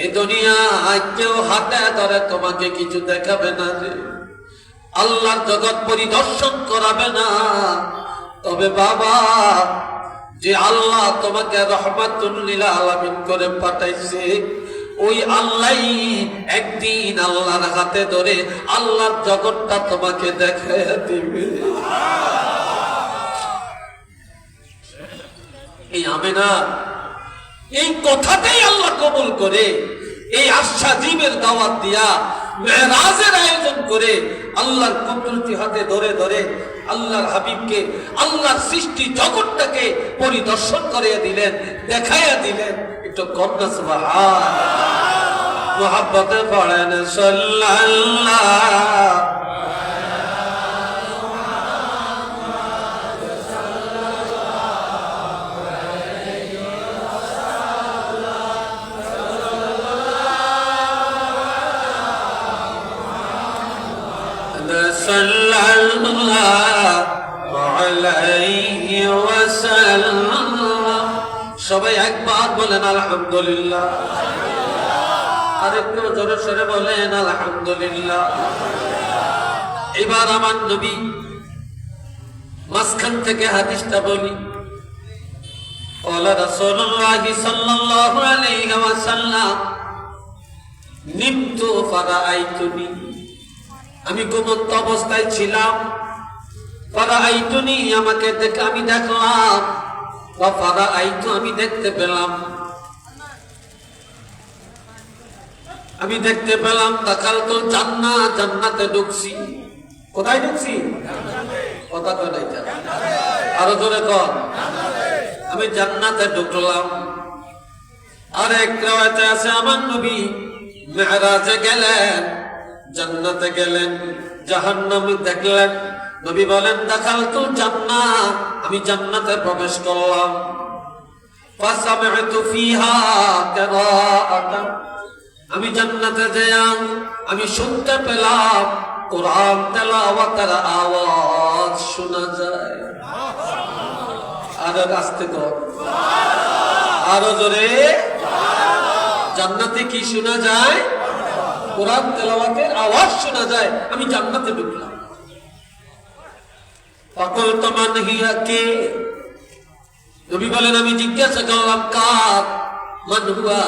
এই দুনিয়ায় কেউ হাতে ধরে তোমাকে কিছু দেখাবে না রে, আল্লাহর জগৎ পরিদর্শন করাবে না। তবে বাবা, যে আল্লাহ তোমাকে রহমাতুল লিল আলামিন করে পাঠাইছে, ওই আল্লাহই একদিন আল্লাহর হাতে ধরে আল্লাহর জগৎটা তোমাকে দেখাইয়া দিবে। এই আমেনা এই কথাটাই আল্লাহ কবুল করে, এই আশ্বাসীবের দাওয়াত দিয়া মেরাজের আয়োজন করে আল্লাহর কুদরতি হাতে ধরে ধরে আল্লাহর হাবিবকে, আল্লাহর সৃষ্টি জগৎটাকে পরিদর্শন করিয়ে দিলেন, দেখাইয়া দিলেন। একটু কন্যা সুবহানাল্লাহ, মুহাব্বতে পড়েন সাল্লাল্লাহ। সবাই একবার বলেন আলহামদুলিল্লাহ, আরেকটু জোরে সরে বলেন আলহামদুলিল্লাহ। এবার আমার নবী মাঝখান থেকে হাদিসটা বলি, রাসূলুল্লাহ সাল্লাল্লাহু আলাইহি ওয়াসাল্লাম নিমতু ফারাআইতুনি, আমি ঘুমন্ত অবস্থায় ছিলাম, ফারাআইতুনি আমাকে দেখে আমি দেখলাম, ওয়া ফারাআইতু আমি দেখতে পেলাম, আমি দেখতে পেলাম, দাখালতু জান্নাহ জান্নাতে ঢুকছি। কোথায় ঢুকছি? কথা কয় নাই, আরো জোরে কর। আমি জান্নাতে ঢুকলাম। আরেক রাওয়াতে আছে আমার নবী মেরাজে গেলেন, জান্নাতে গেলেন, জাহান্নাম দেখলেন। নবী বলেন দাখালতু জান্নাত, আমি জান্নাতে প্রবেশ করলাম। ফাসামি'তু ফিহা কিরাআতান, আমি জান্নাতে যাই, আমি শুনতে পেলাম কোরআন তেলাওয়াতের আওয়াজ শোনা যায়। আরো আস্তে কর, আরো জোরে। জান্নাতে কি শোনা যায়? কোরআন তেলাওয়াতের আওয়াজ শোনা যায়। আমি জান্নাতে ঢুকলাম। ফাকুলতু মান হিয়া, কে? নবী বলেন আমি জিজ্ঞাসা করলাম কার? মান হুয়া,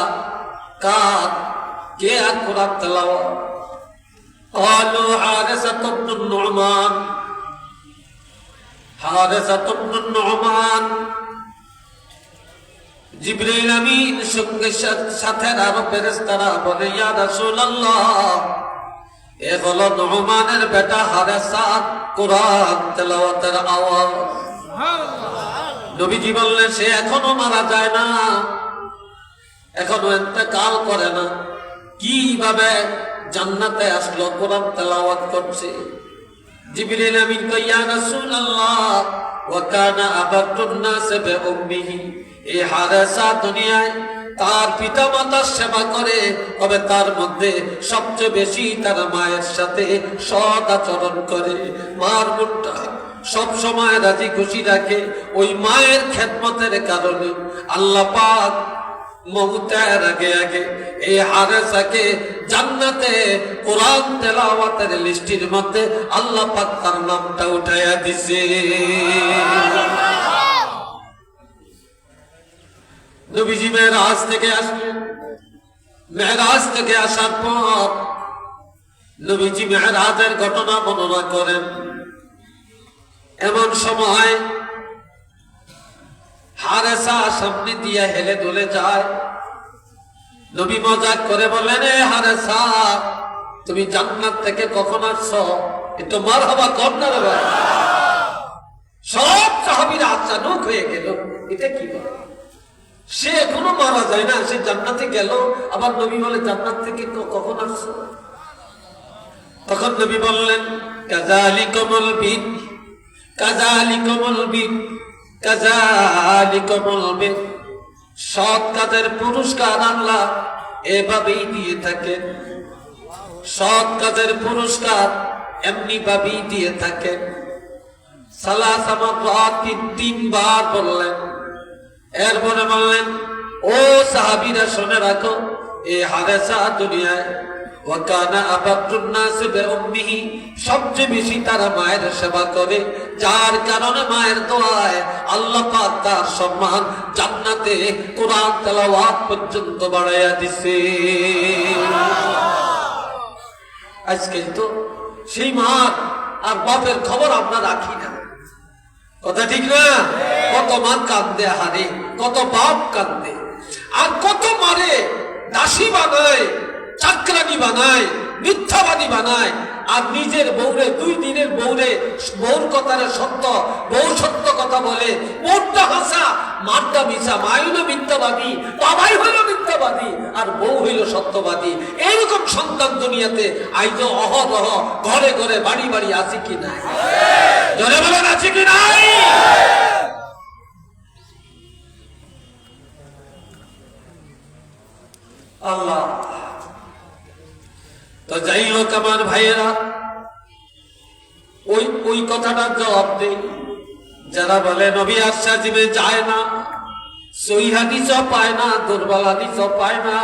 কার? কে আর কোরআন তেলাওয়াত? ক্বালু হারিসাতু ইবনুন নু'মান, হারিসাতু ইবনুন নু'মান। জিবরাইল আমিন সঙ্গে সাথে আরো ফেরেশতারা বলে ইয়া রাসূলুল্লাহ, এ হলো নু'মানের বেটা হারিসা, কোরআন তেলাওয়াতের আওয়াজ। নবীজি বললেন সে এখনো মারা যায় না, এখনো ইন্তেকাল করে না, কিভাবে জান্নাতে আসলো কোরআন তেলাওয়াত করছে? জিবরাইল আমিন কয় ইয়া রাসূলুল্লাহ, ওয়া কানা আবাদুন নাস বিউম্মিহি, এই হারিসা দুনিয়ায় তার পিতা মাতার সেবা করে, তবে তার মধ্যে সবচেয়ে বেশি তার মায়ের সাথে সৎ আচরণ করে, মার মনটা সব সময় রাজি খুশি রাখে। ওই মায়ের খেদমতের কারণে আল্লাহ পাক মওতের আগে আগে এই হারিসাকে জান্নাতে কোরআন তেলাওয়াতের লিস্টির মধ্যে আল্লাহ পাক তার নামটা উঠাইয়া দিছে। নবীজি মেরাজ থেকে আসলেন। মেরাজ থেকে আসার পর নবীজি মেরাজের ঘটনা বর্ণনা করেন। এমন সময় হারিসা সামনে দিয়ে হেলে দুলে যায়। নবী মজাক করে বললেন এ হারিসা, তুমি জান্নাত থেকে কখন আসছো? একটু মারহাবা কর না রে ভাই। সব সাহাবীরা আচানক হয়ে গেল, এটা কি বলে? সে এখনো মারা যায় না, সে জান্নাতে গেল, আবার নবী বলে জান্নাত থেকে কখন আসছো? তখন নবী বললেন কাযালিকুমুল বির, কাযালিকুমুল বির, কাযালিকুমুল বির। সৎ কাজের পুরস্কার আল্লাহ এভাবেই দিয়ে থাকেন, সৎ কাজের পুরস্কার এমনি ভাবেই দিয়ে থাকেন। সালাসা মাররাত, তিনবার বললেন। এরপরে বললেন ও সাহাবীরা শুনে রাখো, এই হারিসা দুনিয়ায় ওয়া কানা আবাদুন নাস বিউম্মিহি, সবচেয়ে বেশি তারা মায়ের সেবা করে, যার কারণে মায়ের দোয়ায় আল্লাহ পাক তার সম্মান জান্নাতে কোরআন তেলাওয়াত পর্যন্ত বাড়াইয়া দিছে। আজকে তো সেই মা আর বাপের খবর আমরা রাখি না, কথা ঠিক না? কত মা কান্দে হারে, কত বাপ কান্দে, আর কত মারে দাসী বানায়, চাকরানি বানায়, মিথ্যাবাদী বানায়, আর নিজের বউরে, 2 দিনের বউরে, বউর কথারে সত্য, বউ সত্য কথা বলে, বউটা হাসা মারটা মিশা, মাই হইল মিথ্যাবাদী, বাবাই হইল মিথ্যাবাদী, আর বউ হইল সত্যবাদী। এইরকম সন্তান দুনিয়াতে আইজ অহরহ ঘরে ঘরে বাড়ি বাড়ি আছে কি নাই? জোরে বলেন আছে কি নাই? আল্লাহ। তো যাই হোক আমার ভাইয়েরা, ওই কথাটার জবাব দেই। যারা বলে নবী আশ্বাস দিবে যায় না, সহিহ হাদিসও পায় না, দুর্বল হাদিসও পায় না,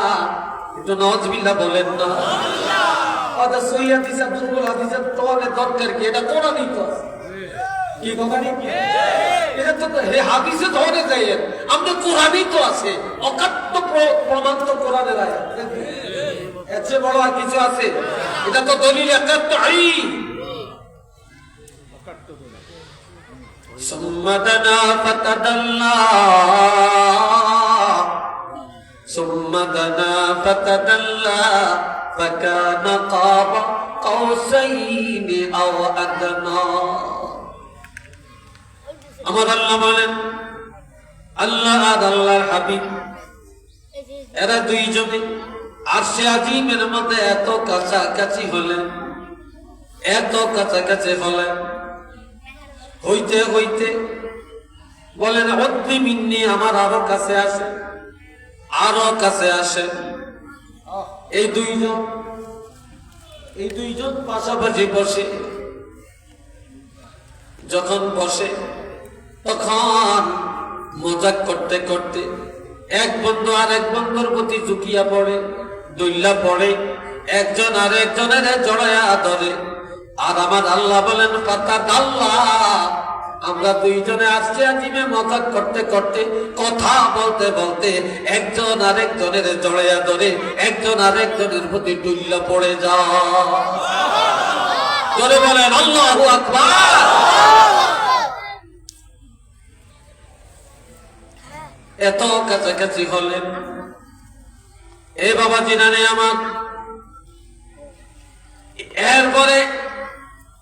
একটু নাউজুবিল্লাহ বলেন না। আচ্ছা সহিহ হাদিস আর দুর্বল হাদিসের তোমাদের দরকার কি? এটা কোরআনই তো আছে। কি কথা নাকি? এটা তো হাদিসে ধরে যায়, আমরা কোরআনই তো আছে, অকাট্য প্রমাণ তো কোরআনের আয়াত। এর চেয়ে বড় আর কিছু আছে? এটা তো দলিল একাত্তই। সুম্মা দানা ফাতাদাল্লা, সুম্মা দানা ফাতাদাল্লা ফাকানা কাবা কাউসাইনি আও আদনা। আমার আল্লাহ বলেন আল্লাহ আর আল্লাহর হাবিব এরা দুইজনে আরশে আজিমের মধ্যে এত কাছাকাছি হলেন, এত কাছাকাছি হলেন, হইতে হইতে বলেন অদ্রি মিন্নি, আমার আরো কাছে আসে, আরো কাছে আসে। এই দুইজন পাশাপাশি বসে, যখন বসে তখন মজাক করতে করতে এক বন্ধু আর এক বন্ধুর প্রতি ঝুঁকিয়া পড়ে, দইলা পড়ে, একজন আর একজনের জড়ায়া ধরে। আর আমার আল্লাহ বলেন ফাতাদাল্লা, আমরা দুইজনে আরশে আজিমে মজাক করতে করতে, কথা বলতে বলতে একজন আর একজনের জড়ায়া ধরে, একজন আর একজনের প্রতি দইলা পড়ে যায়। জোরে বলেন আল্লাহু আকবার। এত কাছাকাছি হলেন। এ বাবা জিনানে আমার, এরপরে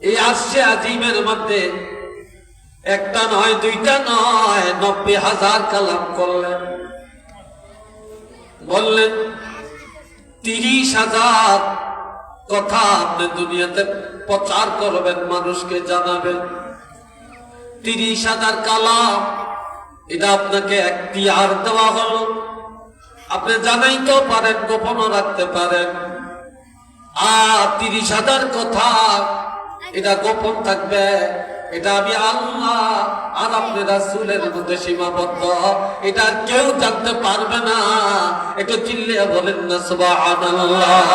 এই আরশে আজিমের মধ্যে একটা নয়, দুইটা নয়, 90,000 কালাম করলেন। বললেন 30,000 কথা আপনি দুনিয়াতে প্রচার করবেন, মানুষকে জানাবেন। 30,000 কালাম, এটা আপনাকে এখতিয়ার দেওয়া হলো। আপনি জানাইতেও পারেন, গোপনও রাখতে পারেন। আর 30,000 কথা এটা গোপন থাকবে, এটা আমি আল্লাহ আর আপনি রাসূলের মধ্যে সীমাবদ্ধ, এটা কেউ জানতে পারবে না। একটু চিল্লিয়ে বলেন না সুবহানাল্লাহ।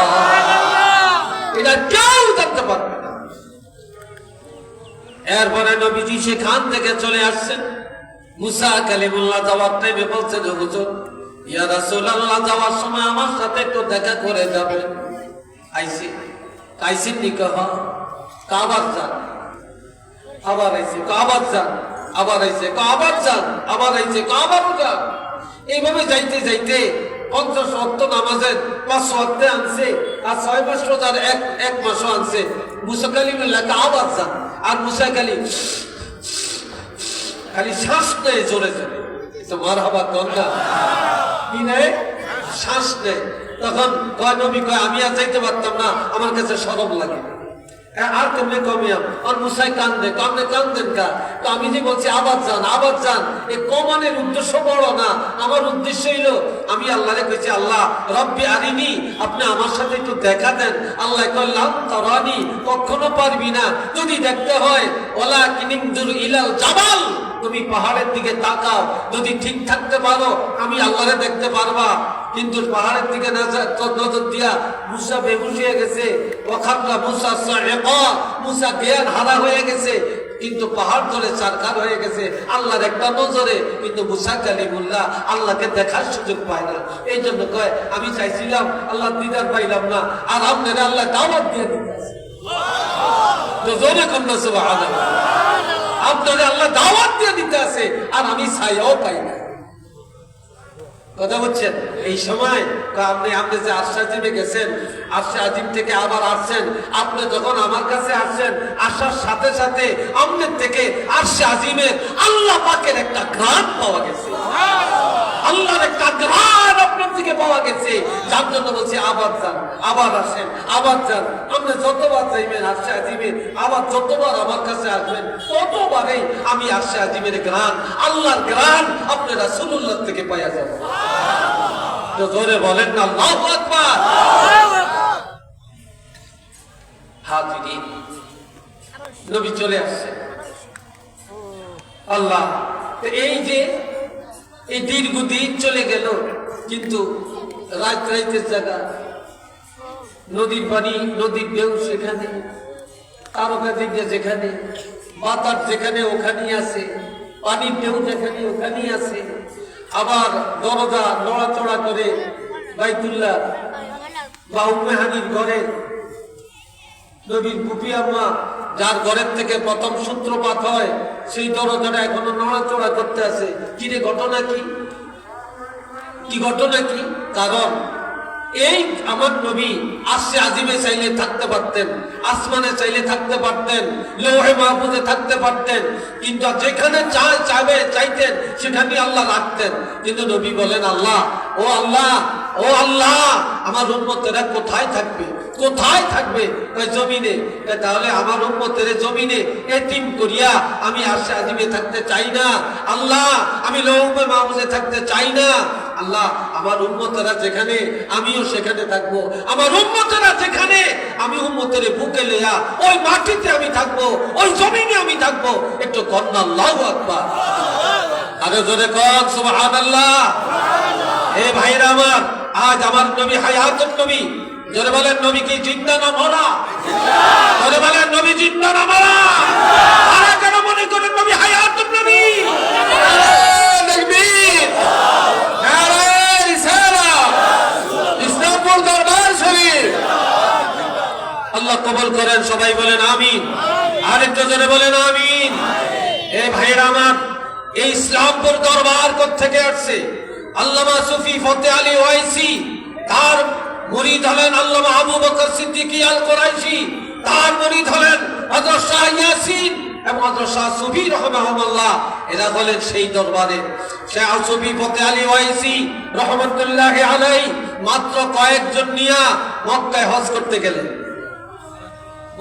এটা কেউ জানতে পারবে না। এরপরে নবীজি সেখান থেকে চলে আসছেন। মুসা কালিমুল্লাহ যাওয়ার টাইমে বলছেন, হুজুর ইয়া রাসূলুল্লাহ, যাওয়ার সময় আমার সাথে একটু দেখা করে যাবেন। আইসেন নিকাহ, কাবার যান, আবার আইসে কাবার যান, আবার আইসে কাবার যান, আবার আইসে কাবার যান। এইভাবে যাইতে যাইতে 50 ওয়াক্ত নামাজের 5 ওয়াক্তে আনছে, আর 6 মাস রোজার এক মাসও আনছে। মুসা কালিমুল্লাহ কাবার যান, আর মুসা খালি শ্বাস নেয় জোরে জোরে, মারহাবা কন্যা কি নেয়, শ্বাস নেয়। তখন কয় নবী কয় আমি আর যাইতে পারতাম না, আমার কাছে শরম লাগে। আর কেমনে কমিয়াম, আর মুসাই কান্দেন কা। তো আমি যে বলছি আবার যান, এই কমানের উদ্দেশ্য বড় না, আমার উদ্দেশ্য হইলো আমি আল্লাহরে কইছি, আল্লাহ রব্বি আরিনি, আপনি আমার সাথে একটু দেখা দেন। আল্লাহ কইলাম তারানি, কখনো পারবি না। যদি দেখতে হয় ওলা কিনিমদুর ইলাল জাবাল, তুমি পাহাড়ের দিকে তাকাও, যদি ঠিক থাকতে পারো আমি আল্লাহরে দেখতে পারবা। কিন্তু পাহাড়ের দিকে নজর দিয়া মুসা বেহুশ হয়ে গেছে, ওয়াখাররা মুসা সাইকা, মুসা জ্ঞান হারা হয়ে গেছে, কিন্তু পাহাড় ধরে চারকার হয়ে গেছে আল্লাহর একটা নজরে। কিন্তু মুসা কালিমুল্লাহ আল্লাহকে দেখার সুযোগ পায় না। এই জন্য কয় আমি চাইছিলাম আল্লাহ দিদার পাইলাম না, আর আপনারা আল্লাহ দাওয়াত দিয়ে দিতেছে। তো জোরে কন্যা সুবহানাল্লাহ, আপনারা আল্লাহ দাওয়াত দিয়ে দিতে আছে, আর আমি ছায়াও পাই না। কথা বলছেন? এই সময় আপনি যে আরশে আজিমে গেছেন, আরশে আজিম থেকে আবার আসছেন, আপনি যখন আমার কাছে আসছেন, আসার সাথে সাথে আপনার থেকে আরশে আজিমের আল্লাহ পাকের একটা ঘ্রাণ পাওয়া গেছে, আল্লাহর একটা ঘ্রাণ আপনার থেকে পাওয়া গেছে। যার জন্য বলছি আবার যান, আবার আসেন, আবার যান। আপনি যতবার যাইবেন আরশে আজিমে, আবার যতবার আমার কাছে আসবেন, ততবারই আমি আরশে আজিমের ঘ্রাণ, আল্লাহর ঘ্রাণ আপনি রাসূলুল্লাহ থেকে পাওয়া যাবে। তো জোরে বলেন না আল্লাহু আকবার। হাজিরিন, নবী চলে আসছে। আল্লাহ, এই যে এই দীর্ঘদিন চলে গেল, কিন্তু রাইতের জায়গা, নদীর পানি, নদীর ঢেউ সেখানে, তারকা দিকে যেখানে, বাতাস যেখানে ওখানেই আছে, পানির ঢেউ যেখানে ওখানেই আছে। আবার দরজা নড়াচড়া করে বাইতুল্লাহ বা উম্মেহানির ঘরে নবীর ফুপি আম্মা, যার ঘরের থেকে প্রথম সূত্রপাত হয়, সেই দরজাটা এখনো নড়াচড়া করতে আছে। কিরে ঘটনা কি? কি ঘটনা কি? কারণ এই আমার নবী আরশে আজিমে চাইলে থাকতে পারতেন, আসমানে চাইলে থাকতে পারতেন, লৌহে মাহফুজে থাকতে পারতেন, কিন্তু যেখানে চাইতেন সেখানে আল্লাহ রাখতেন। কিন্তু নবী বলেন, আল্লাহ, ও আল্লাহ, ও আল্লাহ, আমার উম্মতেরা কোথায় থাকবে, কোথায় থাকবে? জমিনে। তাহলে আমার উম্মতের জমিনে এতিম করিয়া আমি আরশে আজিমে থাকতে চাই না আল্লাহ, আমি লৌহে মাহফুজে থাকতে চাই না আল্লাহ। আমার উম্মতেরা যেখানে আমিও সেখানে থাকবো, আমার উম্মতেরা যেখানে আমি উম্মতের বুকে লইয়া ওই মাটিতে আমি থাকবো, ওই জমিনে আমি থাকবো। একটু কন্যা আল্লাহু আকবার, আরো জোরে কর সুবহানাল্লাহ। এ ভাইরা আমার, আজ আমার নবী হায়াতুন নবী। জোরে বলেন, নবী কি জিন্দা না মরা? জোরে বলেন, নবী জিন্দা না মরা? আর কেন মনে করেন নবী হায়াতুন নবী? তাকবীর, নারে রিসালাত, ইসলামপুর দরবার শরীফ। আল্লাহ কবুল করেন, সবাই বলেন আমিন। আরেকটু জোরে বলেন আমিন। এ ভাইরা আমার, এই ইসলামপুর দরবার কোত্থেকে আসছে? আল্লামা সুফি ফতে আলী ওয়াইসি, তার মুরিদ হলেন আল্লামা আবু বকর সিদ্দিকী আল কুরাইশি, তার মুরিদ হলেন হযরত শাহ ইয়াসিন এবং হযরত শাহ সুফি রাহমাহুল্লাহ। এরা বলেন সেই দরবারে শাহ সুফি ফতে আলী ওয়াইসি রাহমাতুল্লাহি আলাইহি মাত্র কয়েকজন নিয়া মক্কায় হজ করতে গেলেন।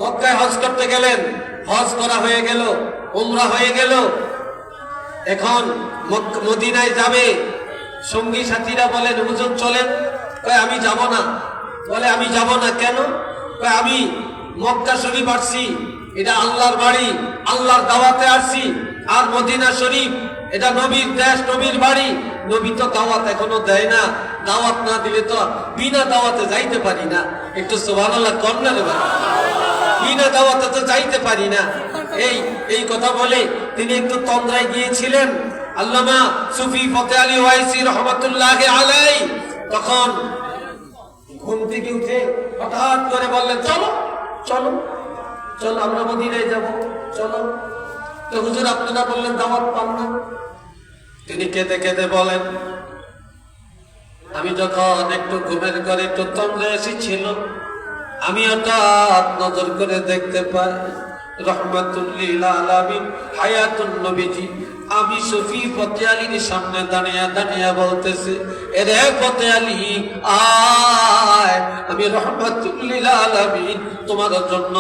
মক্কায় হজ করতে গেলেন, হজ করা হয়ে গেল, উমরা হয়ে গেল। এখন মদিনায় যাবে, সঙ্গী সাথীরা বলেন, হুজুর চলেন। কয় আমি যাব না। বলে আমি যাব না কেন? কয় আমি মক্কা শরীফ আসছি, এটা আল্লাহর বাড়ি, আল্লাহর দাওয়াতে আসছি। আর মদিনা শরীফ এটা নবীর দেশ, নবীর বাড়ি। নবী তো দাওয়াত এখনো দেয় না, দাওয়াত না দিলে তো বিনা দাওয়াতে যাইতে পারি না। একটু সুবহানাল্লাহ কর না রে ভাই, বিনা দাওয়াতে তো যাইতে পারি না। এই কথা বলে তিনি একটু তন্দ্রায় গিয়েছিলেন আল্লামা সুফি ফতে আলী ওয়াইসি রাহমাতুল্লাহি আলাইহি। তখন ঘুম থেকে উঠে হঠাৎ করে বললেন, চলো চলো চলো, আমরা মদিনায় যাব, চলো। তো হুজুর আপনারা বললেন দাওয়াত পান না। তিনি কেঁদে কেঁদে বলেন, আমি যখন একটু ঘুমের ঘরে একটু তন্দ্রা এসেছিল, আমি হঠাৎ নজর করে দেখতে পাই রহমাতুল লিল আলামিন হায়াতুন নবীজি আমি সুফি ফতে আলীর সামনে দাঁড়িয়ে দাঁড়িয়ে বলতেছে, এরে ফতে আলী আয়, আমি রহমাতুল লিল আলামিন তোমার জন্য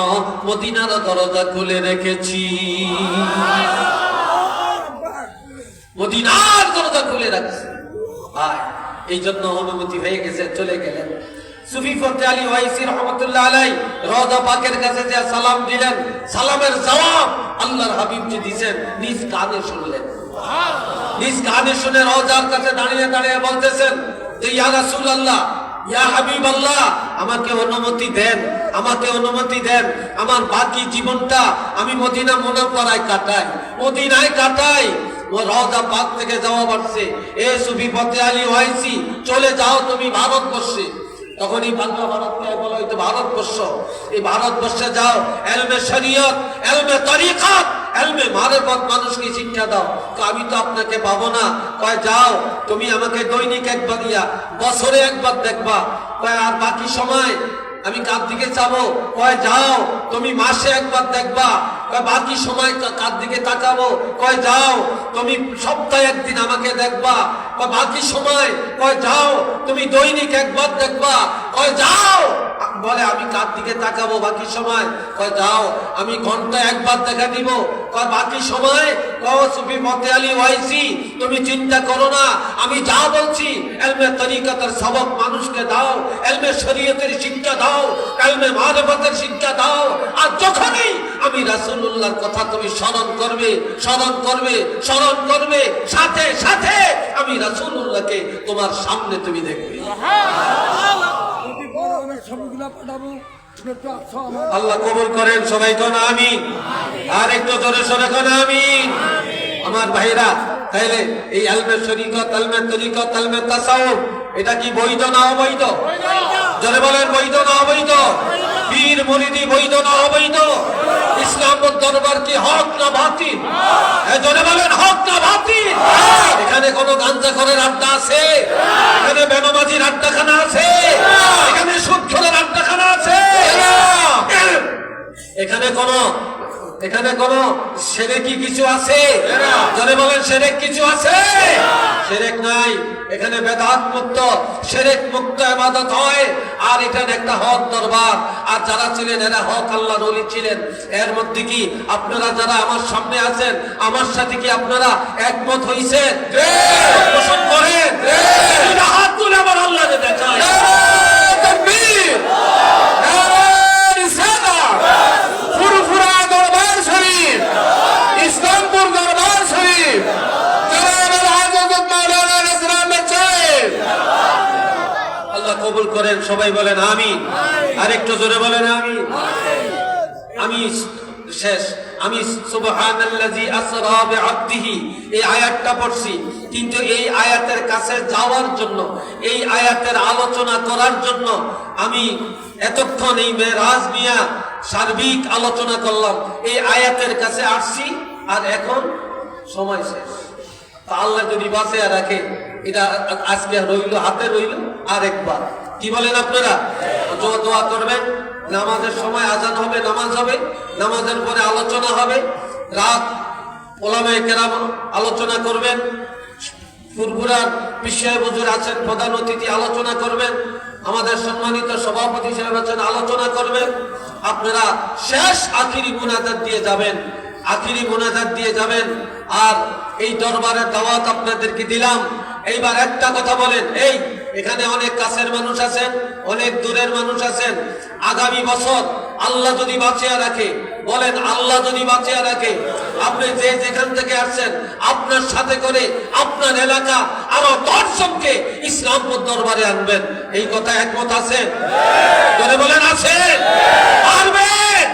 মদিনার দরজা খুলে রেখেছি, মদিনার দরজা খুলে রাখছি, আয়। এই জন্য অনুমতি হয়ে গেছে, চলে গেলেন। সুফি ফতে আলী ওয়াইসি রাহমাতুল্লাহ আলাইহি রওজা পাকের কাছে যে সালাম দিলেন, সালামের জবাব আল্লাহর হাবিব জি দিবেন, নিজ কানে শুনলেন। নিজ কানে শুনে রওজার কাছে দাঁড়িয়ে দাঁড়িয়ে বলতেছেন যে ইয়া রাসূলুল্লাহ, ইয়া হাবিবাল্লাহ, আমাকে অনুমতি দেন, আমাকে অনুমতি দেন, আমার বাকি জীবনটা আমি মদিনা মুনাওয়ারায় কাটাই, মদিনায় কাটাই। ও রওজা পাক থেকে জবাব আসছে, এ সুফি ফতে আলী ওয়াইসি, চলে যাও তুমি ভারতবর্ষে। তখনই বাংলা ভারতকে বলা হইতো ভারতবর্ষ। এই ভারতবর্ষে যাও, এলমে শরীয়ত, এলমে তরিকত, এলমে মারিফত মানুষকে শিক্ষা দাও। আমি তো আপনাকে পাবো না। কয় যাও, তুমি আমাকে দৈনিক একবার দিয়া, বছরে একবার দেখবা। কয় আর বাকি সময় আমি কার দিকে চাবো? কয় যাও, তুমি মাসে একবার দেখবা। কয় বাকি সময় কার দিকে তাকাবো? কয় যাও, তুমি সপ্তাহে একদিন আমাকে দেখবা। কয় বাকি সময়? কয় যাও, তুমি দৈনিক একবার দেখবা। কয় যাও, বলে আমি কার দিকে তাকাবো বাকি সময়? কয় যাও, আমি ঘন্টায় একবার দেখা দিব। কয় বাকি সময়? কয় সুফি ফতে আলী ওয়াইসি, তুমি চিন্তা করো না, আমি যা বলছি এলমে তরিকতের সবক মানুষকে দাও, এলমে শরীয়তের শিক্ষা দাও, এলমে মারিফতের শিক্ষা দাও। আর যখনই আমি রাসূলুল্লাহর কথা তুমি স্মরণ করবে, স্মরণ করবে, স্মরণ করবে, সাথে সাথে আমি রাসূলুল্লাহকে তোমার সামনে তুমি দেখবে। আল্লাহ কবুল করেন, সবাই কোন আমিন। আর একটু জোরে সরে কোন আমিন। আমার ভাইরা, তাইলে এই এলমে শরীয়ত, এলমে তরিকত, এলমে তাসাউফ এটা কি বৈধ না অবৈধ? জোরে বলেন, বৈধ না অবৈধ? পীর মুরিদি বৈধ না অবৈধ? ইসলাম ইসলামপুর দরবার কি হক না বাতিল? এজনে বলেন হক না বাতিল? এখানে কোন গাঞ্জাখোরের আড্ডা আছে? এখানে বেনামাজির আড্ডাখানা আছে? এখানে সুদখোরের আড্ডাখানা আছে? এখানে কোন শিরকি কিছু আছে? যারা বলেন শিরক কিছু আছে? শিরক নাই। এখানে বেদাত মুক্ত, শিরক মুক্ত ইবাদত হয়। আর এখানে একটা হক দরবার। আর যারা ছিলেন এরা হক আল্লাহর ওলি ছিলেন। এর মধ্যে কি আপনারা যারা আমার সামনে আছেন, আমার সাথে কি আপনারা একমত হইছেন? পোষণ করেন? হাত তুলে আমার আল্লাহকে দেখায়। তাকবীর! ইসলামপুর দরবার শরীফ, আল্লাহ কবুল করেন। সবাই বলেন আমিন। আরেকটু জোরে বলেন আমিন। আমি শেষ। আমি সুবহানাল্লাযী আসরা বিআবদিহি এই আয়াতটা পড়ছি, কিন্তু এই আয়াতের কাছে যাওয়ার জন্য, এই আয়াতের আলোচনা করার জন্য আমি এতক্ষণ এই মেরাজ নিয়ে সার্বিক আলোচনা করলাম। এই আয়াতের কাছে আসছি, আর এখন সময় শেষ। তা আল্লাহ যদি বাঁচিয়ে রাখে, এটা আজকে রইল, হাতে রইল আরেকবার। কি বলেন আপনারা? দোয়া করবেন। নামাজের সময় আজান হবে, নামাজ হবে, নামাজের পরে আলোচনা হবে। রাত ওলামায়ে কেরাম আলোচনা করবেন। ফুরফুরার পিশায় হুজুর আছেন, প্রধান অতিথি আলোচনা করবেন। আমাদের সম্মানিত সভাপতি সাহেব আছেন, আলোচনা করবেন। আপনারা শেষ আখিরি মুনাজাত দিয়ে যাবেন, আখিরি মুনাজাত দিয়ে যাবেন। আর এই দরবারের দাওয়াত আপনাদেরকে দিলাম। এইবার একটা কথা বলেন, এই এখানে অনেক কাছের মানুষ আছেন, অনেক দূরের মানুষ আছেন। আগামী বছর আল্লাহ যদি বাঁচিয়ে রাখে, বলেন আল্লাহ যদি বাঁচিয়ে রাখে, আপনি যে যেখান থেকে আসছেন আপনার সাথে করে আপনার এলাকা আরো 10 জনকে ইসলামপুর দরবারে আনবেন। এই কথা একমত আছেন? করে বলেন আছেন? পারবেন?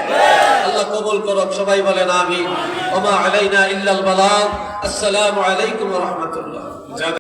আল্লাহ কবুল করুক। সবাই বলেন আমিন। ওয়া মা আলাইনা ইল্লাল বালাগ। আসসালামু আলাইকুম ওয়া রাহমাতুল্লাহ।